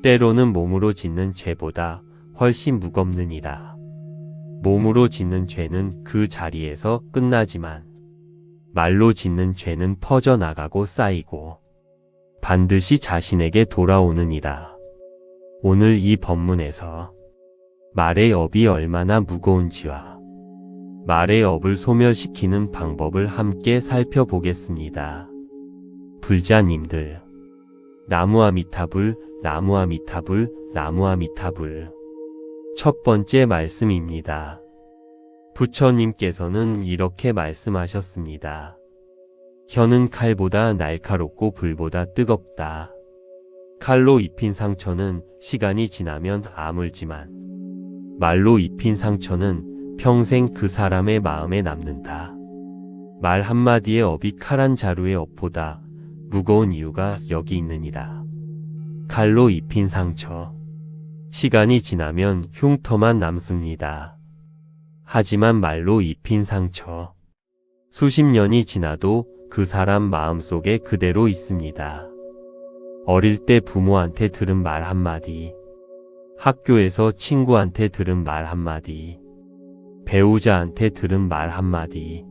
A: 때로는 몸으로 짓는 죄보다 훨씬 무겁느니라. 몸으로 짓는 죄는 그 자리에서 끝나지만 말로 짓는 죄는 퍼져나가고 쌓이고 반드시 자신에게 돌아오느니라. 오늘 이 법문에서 말의 업이 얼마나 무거운지와 말의 업을 소멸시키는 방법을 함께 살펴보겠습니다. 불자님들, 나무와 미타불, 나무와 미타불, 나무와 미타불. 첫 번째 말씀입니다. 부처님께서는 이렇게 말씀하셨습니다. 혀는 칼보다 날카롭고 불보다 뜨겁다. 칼로 입힌 상처는 시간이 지나면 아물지만 말로 입힌 상처는 평생 그 사람의 마음에 남는다. 말 한마디의 업이 칼 한 자루의 업보다 무거운 이유가 여기 있느니라. 칼로 입힌 상처. 시간이 지나면 흉터만 남습니다. 하지만 말로 입힌 상처. 수십 년이 지나도 그 사람 마음속에 그대로 있습니다. 어릴 때 부모한테 들은 말 한마디, 학교에서 친구한테 들은 말 한마디, 배우자한테 들은 말 한마디,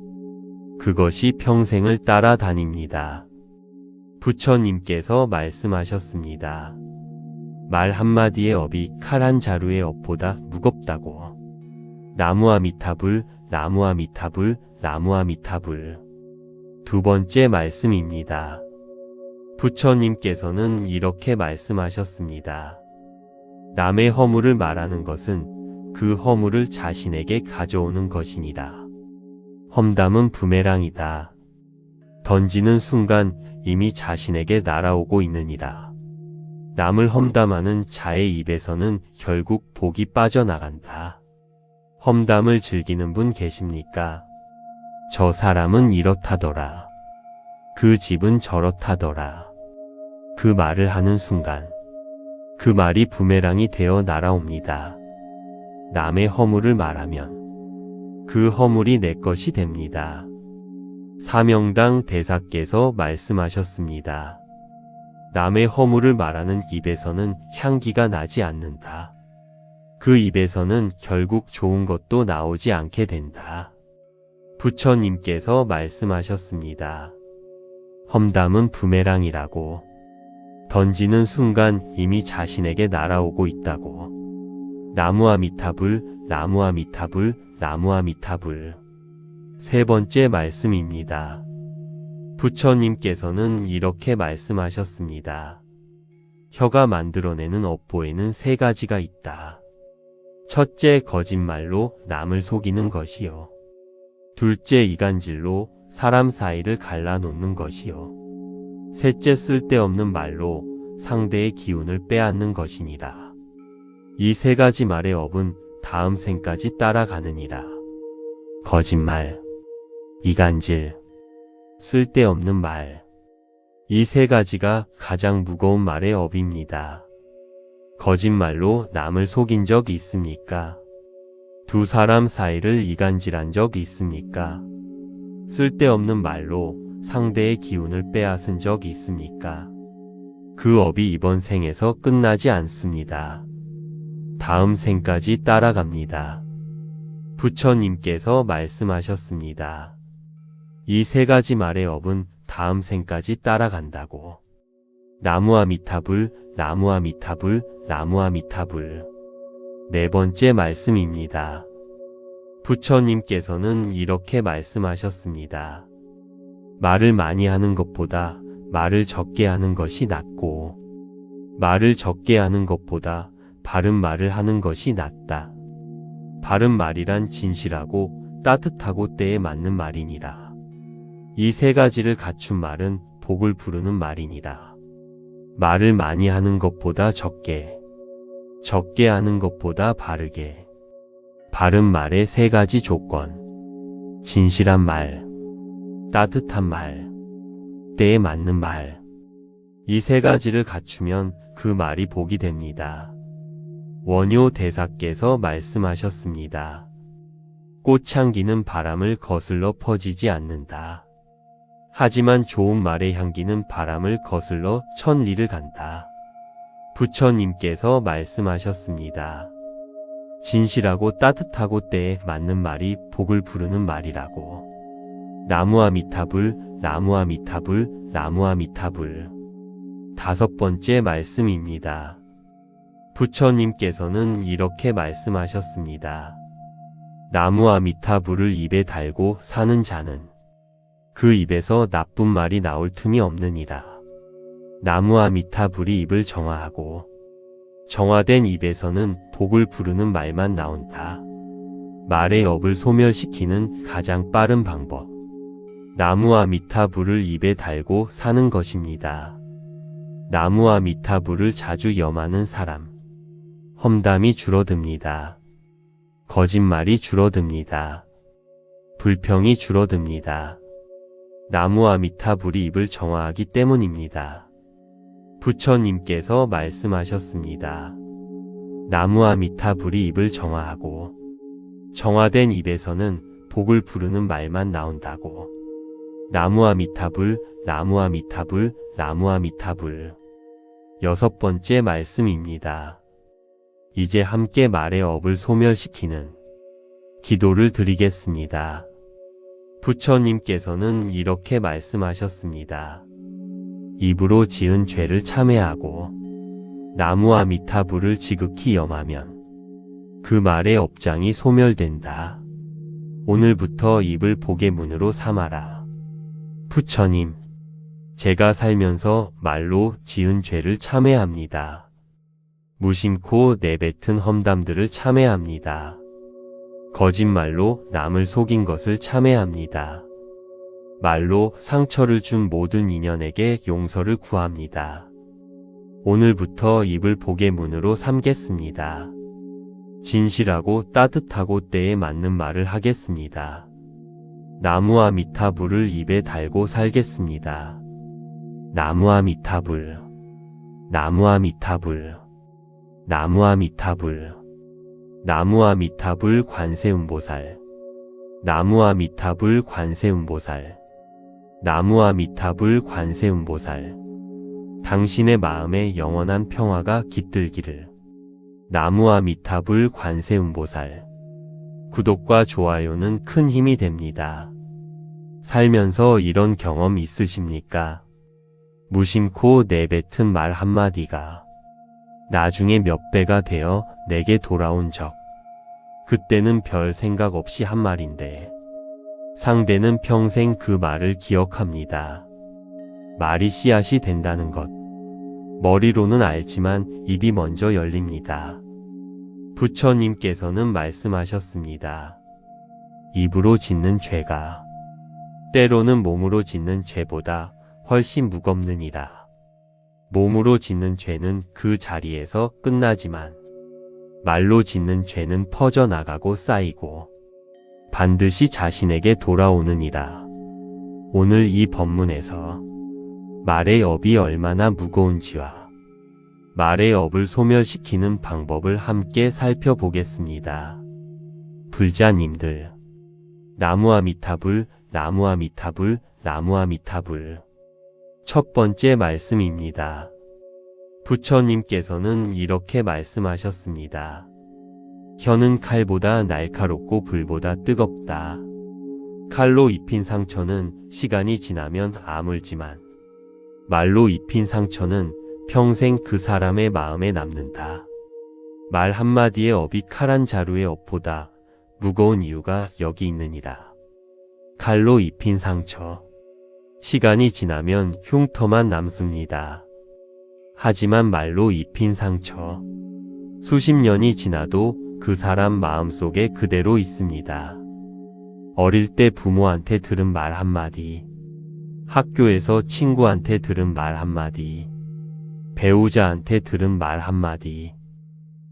A: 그것이 평생을 따라다닙니다. 부처님께서 말씀하셨습니다. 말 한마디의 업이 칼 한 자루의 업보다 무겁다고. 나무와 미타불, 나무와 미타불, 나무와 미타불. 두 번째 말씀입니다. 부처님께서는 이렇게 말씀하셨습니다. 남의 허물을 말하는 것은 그 허물을 자신에게 가져오는 것이니라. 험담은 부메랑이다. 던지는 순간 이미 자신에게 날아오고 있느니라. 남을 험담하는 자의 입에서는 결국 복이 빠져나간다. 험담을 즐기는 분 계십니까? 저 사람은 이렇다더라. 그 집은 저렇다더라. 그 말을 하는 순간 그 말이 부메랑이 되어 날아옵니다. 남의 허물을 말하면 그 허물이 내 것이 됩니다. 사명당 대사께서 말씀하셨습니다. 남의 허물을 말하는 입에서는 향기가 나지 않는다. 그 입에서는 결국 좋은 것도 나오지 않게 된다. 부처님께서 말씀하셨습니다. 험담은 부메랑이라고. 던지는 순간 이미 자신에게 날아오고 있다고. 나무와 미타불, 나무와 미타불, 나무와 미타불. 세 번째 말씀입니다. 부처님께서는 이렇게 말씀하셨습니다. 혀가 만들어내는 업보에는 세 가지가 있다. 첫째, 거짓말로 남을 속이는 것이요. 둘째, 이간질로 사람 사이를 갈라놓는 것이요. 셋째, 쓸데없는 말로 상대의 기운을 빼앗는 것이니라. 이 세 가지 말의 업은 다음 생까지 따라가느니라. 거짓말, 이간질, 쓸데없는 말. 이 세 가지가 가장 무거운 말의 업입니다. 거짓말로 남을 속인 적 있습니까? 두 사람 사이를 이간질한 적 있습니까? 쓸데없는 말로 상대의 기운을 빼앗은 적 있습니까? 그 업이 이번 생에서 끝나지 않습니다. 다음 생까지 따라갑니다. 부처님께서 말씀하셨습니다. 이 세 가지 말의 업은 다음 생까지 따라간다고. 나무아미타불, 나무아미타불, 나무아미타불. 네 번째 말씀입니다. 부처님께서는 이렇게 말씀하셨습니다. 말을 많이 하는 것보다 말을 적게 하는 것이 낫고, 말을 적게 하는 것보다 바른 말을 하는 것이 낫다. 바른 말이란 진실하고 따뜻하고 때에 맞는 말이니라. 이 세 가지를 갖춘 말은 복을 부르는 말이니라. 말을 많이 하는 것보다 적게, 적게 하는 것보다 바르게. 바른 말의 세 가지 조건. 진실한 말, 따뜻한 말, 때에 맞는 말. 이 세 가지를 갖추면 그 말이 복이 됩니다. 원효 대사께서 말씀하셨습니다. 꽃향기는 바람을 거슬러 퍼지지 않는다. 하지만 좋은 말의 향기는 바람을 거슬러 천리를 간다. 부처님께서 말씀하셨습니다. 진실하고 따뜻하고 때에 맞는 말이 복을 부르는 말이라고. 나무아미타불, 나무아미타불, 나무아미타불. 다섯 번째 말씀입니다. 부처님께서는 이렇게 말씀하셨습니다. 나무아미타불을 입에 달고 사는 자는 그 입에서 나쁜 말이 나올 틈이 없느니라. 나무아미타불이 입을 정화하고 정화된 입에서는 복을 부르는 말만 나온다. 말의 업을 소멸시키는 가장 빠른 방법. 나무아미타불을 입에 달고 사는 것입니다. 나무아미타불을 자주 염하는 사람. 험담이 줄어듭니다. 거짓말이 줄어듭니다. 불평이 줄어듭니다. 나무아미타불이 입을 정화하기 때문입니다. 부처님께서 말씀하셨습니다. 나무아미타불이 입을 정화하고 정화된 입에서는 복을 부르는 말만 나온다고. 나무아미타불, 나무아미타불, 나무아미타불. 여섯 번째 말씀입니다. 이제 함께 말의 업을 소멸시키는 기도를 드리겠습니다. 부처님께서는 이렇게 말씀하셨습니다. 입으로 지은 죄를 참회하고 나무아미타불을 지극히 염하면 그 말의 업장이 소멸된다. 오늘부터 입을 복의 문으로 삼아라. 부처님, 제가 살면서 말로 지은 죄를 참회합니다. 무심코 내뱉은 험담들을 참회합니다. 거짓말로 남을 속인 것을 참회합니다. 말로 상처를 준 모든 인연에게 용서를 구합니다. 오늘부터 입을 복의 문으로 삼겠습니다. 진실하고 따뜻하고 때에 맞는 말을 하겠습니다. 나무아미타불을 입에 달고 살겠습니다. 나무아미타불, 나무아미타불, 나무아미타불. 나무아미타불 관세음보살. 나무아미타불 관세음보살. 나무아미타불 관세음보살. 당신의 마음에 영원한 평화가 깃들기를. 나무아미타불 관세음보살. 구독과 좋아요는 큰 힘이 됩니다. 살면서 이런 경험 있으십니까? 무심코 내뱉은 말 한마디가 나중에 몇 배가 되어 내게 돌아온 적. 그때는 별 생각 없이 한 말인데 상대는 평생 그 말을 기억합니다. 말이 씨앗이 된다는 것. 머리로는 알지만 입이 먼저 열립니다. 부처님께서는 말씀하셨습니다. 입으로 짓는 죄가 때로는 몸으로 짓는 죄보다 훨씬 무겁느니라. 몸으로 짓는 죄는 그 자리에서 끝나지만 말로 짓는 죄는 퍼져나가고 쌓이고 반드시 자신에게 돌아오느니라. 오늘 이 법문에서 말의 업이 얼마나 무거운지와 말의 업을 소멸시키는 방법을 함께 살펴보겠습니다. 불자님들, 나무아미타불, 나무아미타불, 나무아미타불. 첫 번째 말씀입니다. 부처님께서는 이렇게 말씀하셨습니다. 혀는 칼보다 날카롭고 불보다 뜨겁다. 칼로 입힌 상처는 시간이 지나면 아물지만 말로 입힌 상처는 평생 그 사람의 마음에 남는다. 말 한마디의 업이 칼 한 자루의 업보다 무거운 이유가 여기 있느니라. 칼로 입힌 상처. 시간이 지나면 흉터만 남습니다. 하지만 말로 입힌 상처. 수십 년이 지나도 그 사람 마음속에 그대로 있습니다. 어릴 때 부모한테 들은 말 한마디, 학교에서 친구한테 들은 말 한마디, 배우자한테 들은 말 한마디,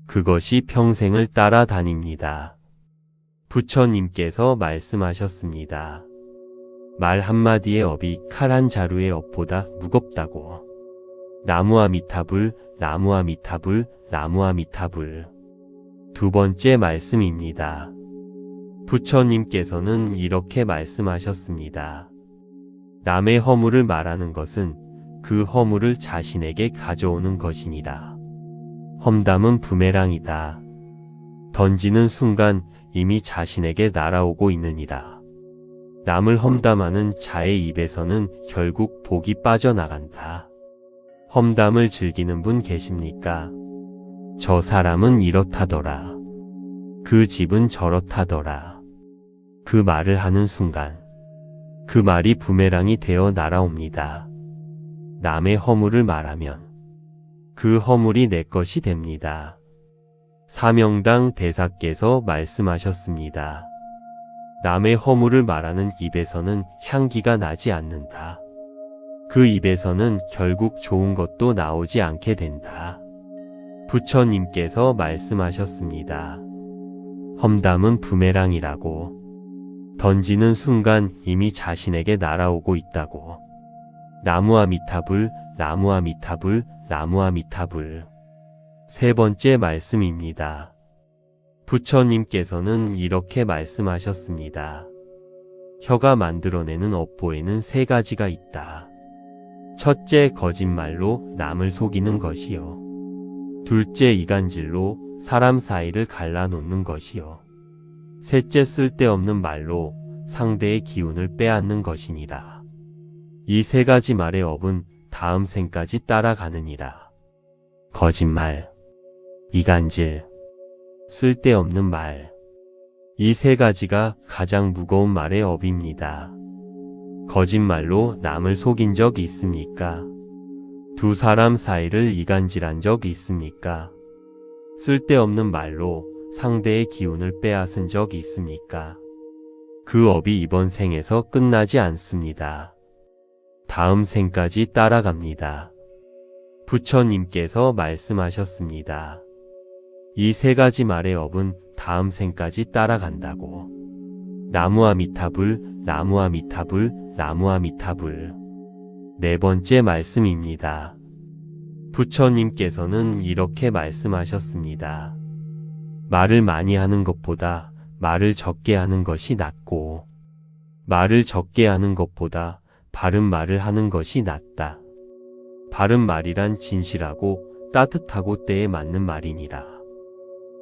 A: 그것이 평생을 따라다닙니다. 부처님께서 말씀하셨습니다. 말 한마디의 업이 칼 한 자루의 업보다 무겁다고. 나무아미타불, 나무아미타불, 나무아미타불. 두 번째 말씀입니다. 부처님께서는 이렇게 말씀하셨습니다. 남의 허물을 말하는 것은 그 허물을 자신에게 가져오는 것이니라. 험담은 부메랑이다. 던지는 순간 이미 자신에게 날아오고 있느니라. 남을 험담하는 자의 입에서는 결국 복이 빠져나간다. 험담을 즐기는 분 계십니까? 저 사람은 이렇다더라. 그 집은 저렇다더라. 그 말을 하는 순간 그 말이 부메랑이 되어 날아옵니다. 남의 허물을 말하면 그 허물이 내 것이 됩니다. 사명당 대사께서 말씀하셨습니다. 남의 허물을 말하는 입에서는 향기가 나지 않는다. 그 입에서는 결국 좋은 것도 나오지 않게 된다. 부처님께서 말씀하셨습니다. 험담은 부메랑이라고. 던지는 순간 이미 자신에게 날아오고 있다고. 나무아미타불, 나무아미타불, 나무아미타불. 세 번째 말씀입니다. 부처님께서는 이렇게 말씀하셨습니다. 혀가 만들어내는 업보에는 세 가지가 있다. 첫째, 거짓말로 남을 속이는 것이요. 둘째, 이간질로 사람 사이를 갈라놓는 것이요. 셋째, 쓸데없는 말로 상대의 기운을 빼앗는 것이니라. 이 세 가지 말의 업은 다음 생까지 따라가느니라. 거짓말, 이간질, 쓸데없는 말. 이 세 가지가 가장 무거운 말의 업입니다. 거짓말로 남을 속인 적 있습니까? 두 사람 사이를 이간질한 적 있습니까? 쓸데없는 말로 상대의 기운을 빼앗은 적 있습니까? 그 업이 이번 생에서 끝나지 않습니다. 다음 생까지 따라갑니다. 부처님께서 말씀하셨습니다. 이 세 가지 말의 업은 다음 생까지 따라간다고. 나무아미타불, 나무아미타불, 나무아미타불. 네 번째 말씀입니다. 부처님께서는 이렇게 말씀하셨습니다. 말을 많이 하는 것보다 말을 적게 하는 것이 낫고, 말을 적게 하는 것보다 바른 말을 하는 것이 낫다. 바른 말이란 진실하고 따뜻하고 때에 맞는 말이니라.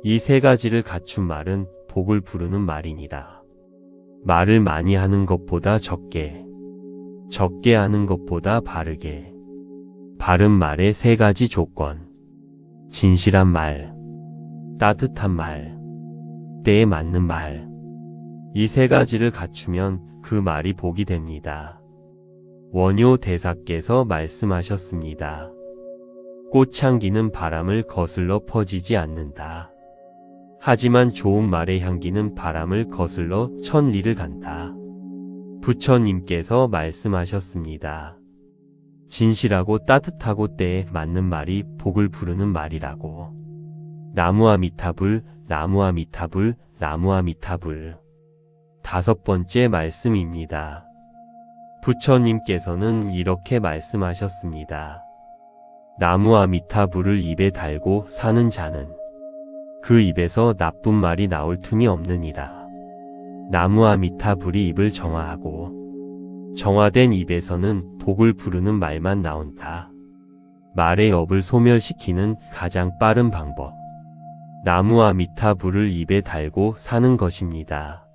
A: 이 세 가지를 갖춘 말은 복을 부르는 말이니라. 말을 많이 하는 것보다 적게, 적게 하는 것보다 바르게. 바른 말의 세 가지 조건. 진실한 말, 따뜻한 말, 때에 맞는 말. 이 세 가지를 갖추면 그 말이 복이 됩니다. 원효 대사께서 말씀하셨습니다. 꽃향기는 바람을 거슬러 퍼지지 않는다. 하지만 좋은 말의 향기는 바람을 거슬러 천리를 간다. 부처님께서 말씀하셨습니다. 진실하고 따뜻하고 때에 맞는 말이 복을 부르는 말이라고. 나무아미타불, 나무아미타불, 나무아미타불. 다섯 번째 말씀입니다. 부처님께서는 이렇게 말씀하셨습니다. 나무아미타불을 입에 달고 사는 자는 그 입에서 나쁜 말이 나올 틈이 없느니라. 나무아미타불이 입을 정화하고 정화된 입에서는 복을 부르는 말만 나온다. 말의 업을 소멸시키는 가장 빠른 방법. 나무와 미타불을 입에 달고 사는 것입니다.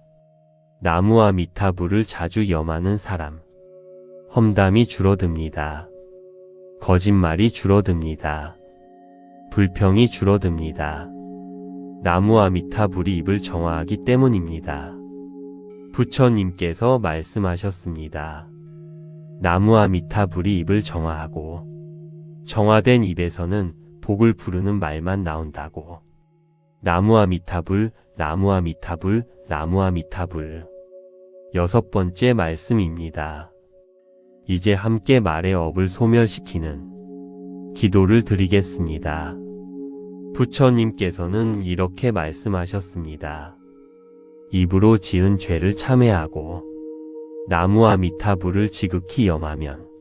A: 나무와 미타불을 자주 염하는 사람. 험담이 줄어듭니다. 거짓말이 줄어듭니다. 불평이 줄어듭니다. 나무와 미타불이 입을 정화하기 때문입니다. 부처님께서 말씀하셨습니다. 나무와 미타불이 입을 정화하고 정화된 입에서는 복을 부르는 말만 나온다고. 나무와 미타불, 나무와 미타불, 나무와 미타불. 6번째 말씀입니다. 이제 함께 말의 업을 소멸시키는 기도를 드리겠습니다. 부처님께서는 이렇게 말씀하셨습니다. 입으로 지은 죄를 참회하고 나무와 미타불을 지극히 염하면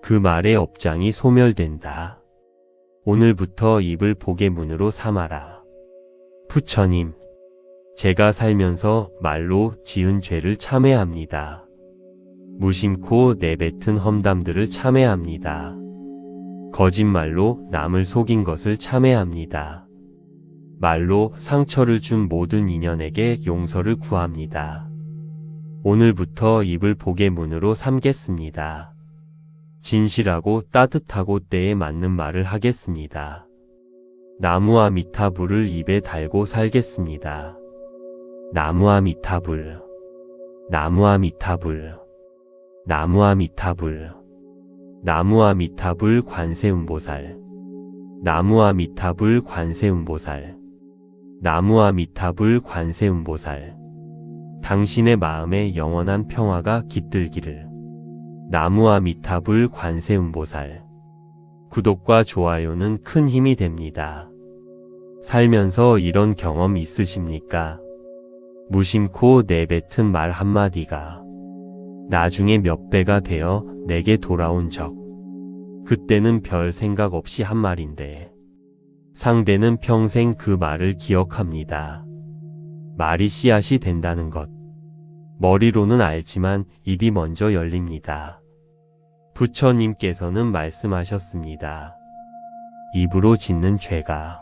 A: 그 말의 업장이 소멸된다. 오늘부터 입을 복의 문으로 삼아라. 부처님, 제가 살면서 말로 지은 죄를 참회합니다. 무심코 내뱉은 험담들을 참회합니다. 거짓말로 남을 속인 것을 참회합니다. 말로 상처를 준 모든 인연에게 용서를 구합니다. 오늘부터 입을 복의 문으로 삼겠습니다. 진실하고 따뜻하고 때에 맞는 말을 하겠습니다. 나무와 미타불을 입에 달고 살겠습니다. 나무와 미타불, 나무와 미타불, 나무와 미타불, 나무와 미타불 관세음보살, 나무와 미타불 관세음보살, 나무와 미타불 관세음보살. 당신의 마음에 영원한 평화가 깃들기를. 나무와 미타불 관세음보살. 구독과 좋아요는 큰 힘이 됩니다. 살면서 이런 경험 있으십니까? 무심코 내뱉은 말 한마디가 나중에 몇 배가 되어 내게 돌아온 적. 그때는 별 생각 없이 한 말인데 상대는 평생 그 말을 기억합니다. 말이 씨앗이 된다는 것. 머리로는 알지만 입이 먼저 열립니다. 부처님께서는 말씀하셨습니다. 입으로 짓는 죄가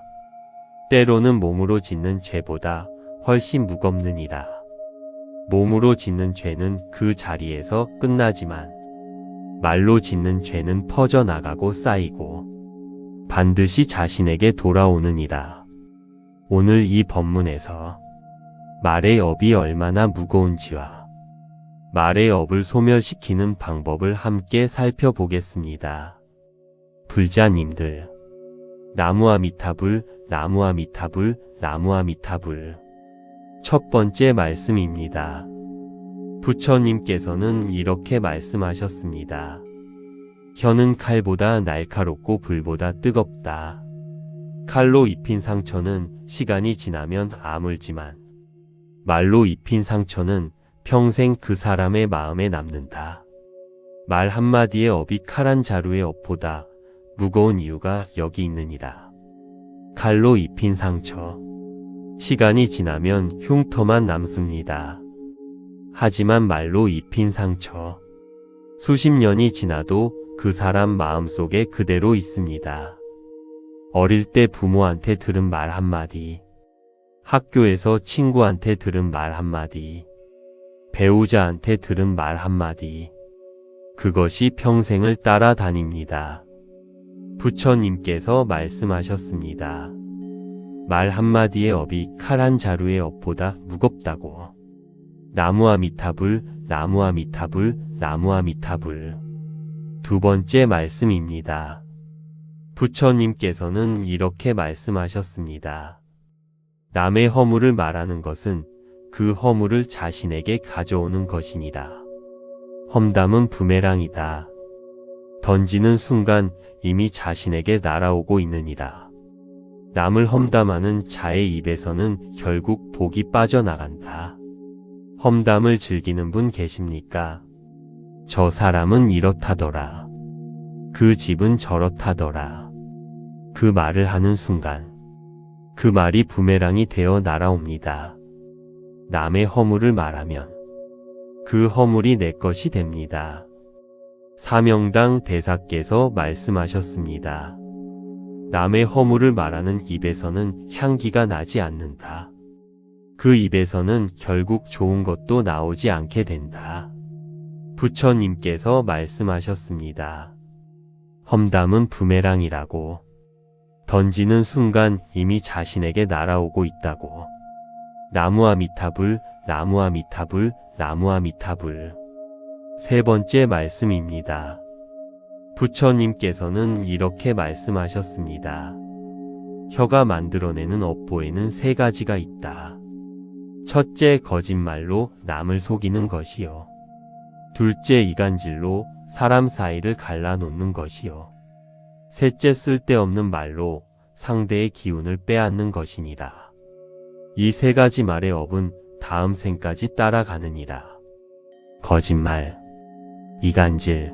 A: 때로는 몸으로 짓는 죄보다 훨씬 무겁느니라. 몸으로 짓는 죄는 그 자리에서 끝나지만 말로 짓는 죄는 퍼져나가고 쌓이고 반드시 자신에게 돌아오느니라. 오늘 이 법문에서 말의 업이 얼마나 무거운지와 말의 업을 소멸시키는 방법을 함께 살펴보겠습니다. 불자님들, 나무와 미타불, 나무와 미타불, 나무와 미타불. 첫 번째 말씀입니다. 부처님께서는 이렇게 말씀하셨습니다. 혀는 칼보다 날카롭고 불보다 뜨겁다. 칼로 입힌 상처는 시간이 지나면 아물지만 말로 입힌 상처는 평생 그 사람의 마음에 남는다. 말 한마디의 업이 칼 한 자루의 업보다 무거운 이유가 여기 있느니라. 칼로 입힌 상처. 시간이 지나면 흉터만 남습니다. 하지만 말로 입힌 상처. 수십 년이 지나도 그 사람 마음속에 그대로 있습니다. 어릴 때 부모한테 들은 말 한마디, 학교에서 친구한테 들은 말 한마디, 배우자한테 들은 말 한마디, 그것이 평생을 따라다닙니다. 부처님께서 말씀하셨습니다. 말 한마디의 업이 칼 한 자루의 업보다 무겁다고. 나무와 미타불, 나무와 미타불, 나무와 미타불. 두 번째 말씀입니다. 부처님께서는 이렇게 말씀하셨습니다. 남의 허물을 말하는 것은 그 허물을 자신에게 가져오는 것이니라. 험담은 부메랑이다. 던지는 순간 이미 자신에게 날아오고 있느니라. 남을 험담하는 자의 입에서는 결국 복이 빠져나간다. 험담을 즐기는 분 계십니까? 저 사람은 이렇다더라. 그 집은 저렇다더라. 그 말을 하는 순간 그 말이 부메랑이 되어 날아옵니다. 남의 허물을 말하면 그 허물이 내 것이 됩니다. 사명당 대사께서 말씀하셨습니다. 남의 허물을 말하는 입에서는 향기가 나지 않는다. 그 입에서는 결국 좋은 것도 나오지 않게 된다. 부처님께서 말씀하셨습니다. 험담은 부메랑이라고. 던지는 순간 이미 자신에게 날아오고 있다고. 나무아미타불, 나무아미타불, 나무아미타불. 세 번째 말씀입니다. 부처님께서는 이렇게 말씀하셨습니다. 혀가 만들어내는 업보에는 세 가지가 있다. 첫째, 거짓말로 남을 속이는 것이요. 둘째, 이간질로 사람 사이를 갈라놓는 것이요. 셋째, 쓸데없는 말로 상대의 기운을 빼앗는 것이니라. 이 세 가지 말의 업은 다음 생까지 따라가느니라. 거짓말, 이간질,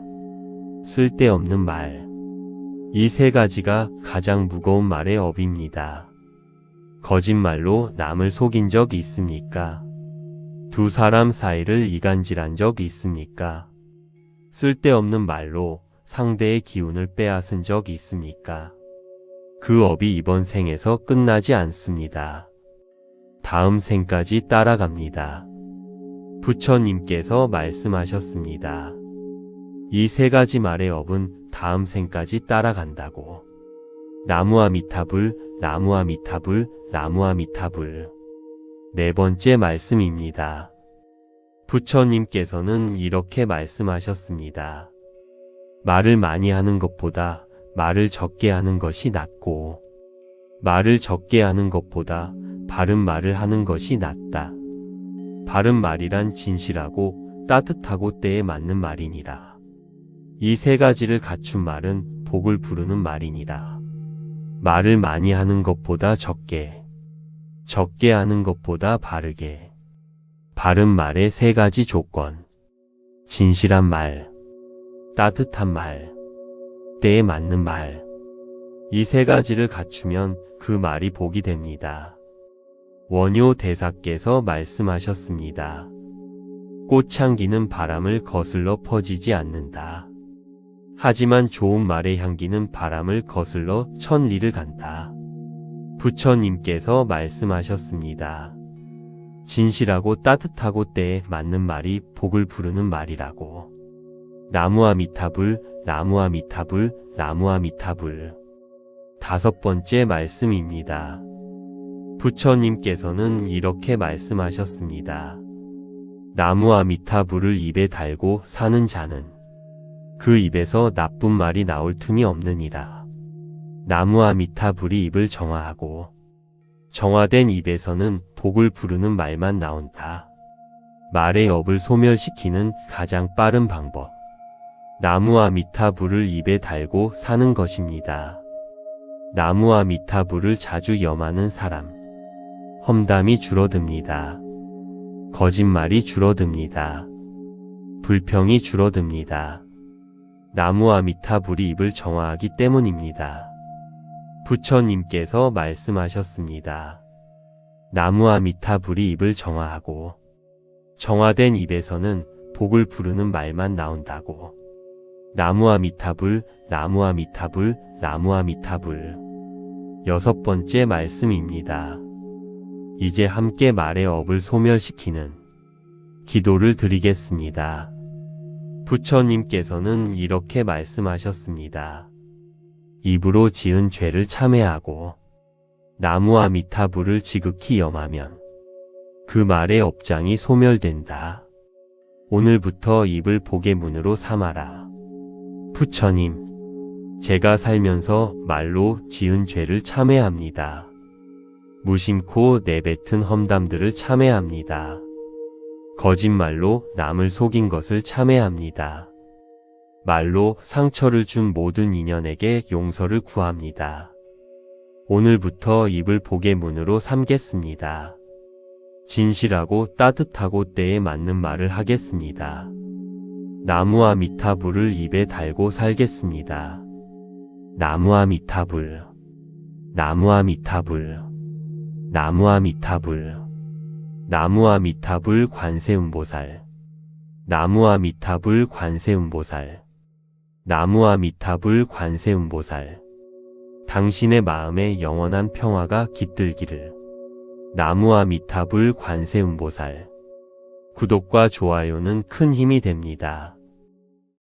A: 쓸데없는 말. 이 세 가지가 가장 무거운 말의 업입니다. 거짓말로 남을 속인 적 있습니까? 두 사람 사이를 이간질한 적 있습니까? 쓸데없는 말로 상대의 기운을 빼앗은 적 있습니까? 그 업이 이번 생에서 끝나지 않습니다. 다음 생까지 따라갑니다. 부처님께서 말씀하셨습니다. 이 세 가지 말의 업은 다음 생까지 따라간다고. 나무아미타불, 나무아미타불, 나무아미타불. 네 번째 말씀입니다. 부처님께서는 이렇게 말씀하셨습니다. 말을 많이 하는 것보다 말을 적게 하는 것이 낫고, 말을 적게 하는 것보다 바른 말을 하는 것이 낫다. 바른 말이란 진실하고 따뜻하고 때에 맞는 말이니라. 이 세 가지를 갖춘 말은 복을 부르는 말이니라. 말을 많이 하는 것보다 적게, 적게 하는 것보다 바르게. 바른 말의 세 가지 조건. 진실한 말, 따뜻한 말, 때에 맞는 말. 이 세 가지를 갖추면 그 말이 복이 됩니다. 원효 대사께서 말씀하셨습니다. 꽃향기는 바람을 거슬러 퍼지지 않는다. 하지만 좋은 말의 향기는 바람을 거슬러 천리를 간다. 부처님께서 말씀하셨습니다. 진실하고 따뜻하고 때에 맞는 말이 복을 부르는 말이라고. 나무아미타불, 나무아미타불, 나무아미타불. 다섯 번째 말씀입니다. 부처님께서는 이렇게 말씀하셨습니다. 나무아미타불을 입에 달고 사는 자는 그 입에서 나쁜 말이 나올 틈이 없느니라. 나무아미타불이 입을 정화하고 정화된 입에서는 복을 부르는 말만 나온다. 말의 업을 소멸시키는 가장 빠른 방법. 나무아미타불을 입에 달고 사는 것입니다. 나무아미타불을 자주 염하는 사람. 험담이 줄어듭니다. 거짓말이 줄어듭니다. 불평이 줄어듭니다. 나무아미타불이 입을 정화하기 때문입니다. 부처님께서 말씀하셨습니다. 나무아미타불이 입을 정화하고 정화된 입에서는 복을 부르는 말만 나온다고. 나무아미타불, 나무아미타불, 나무아미타불. 여섯 번째 말씀입니다. 이제 함께 말의 업을 소멸시키는 기도를 드리겠습니다. 부처님께서는 이렇게 말씀하셨습니다. 입으로 지은 죄를 참회하고 나무아미타불을 지극히 염하면 그 말의 업장이 소멸된다. 오늘부터 입을 복의 문으로 삼아라. 부처님, 제가 살면서 말로 지은 죄를 참회합니다. 무심코 내뱉은 험담들을 참회합니다. 거짓말로 남을 속인 것을 참회합니다. 말로 상처를 준 모든 인연에게 용서를 구합니다. 오늘부터 입을 복의 문으로 삼겠습니다. 진실하고 따뜻하고 때에 맞는 말을 하겠습니다. 나무아미타불을 입에 달고 살겠습니다. 나무아미타불, 나무아미타불, 나무아미타불. 나무아미타불 관세음보살, 나무아미타불 관세음보살. 나무아미타불 관세음보살. 당신의 마음에 영원한 평화가 깃들기를. 나무아미타불 관세음보살. 구독과 좋아요는 큰 힘이 됩니다.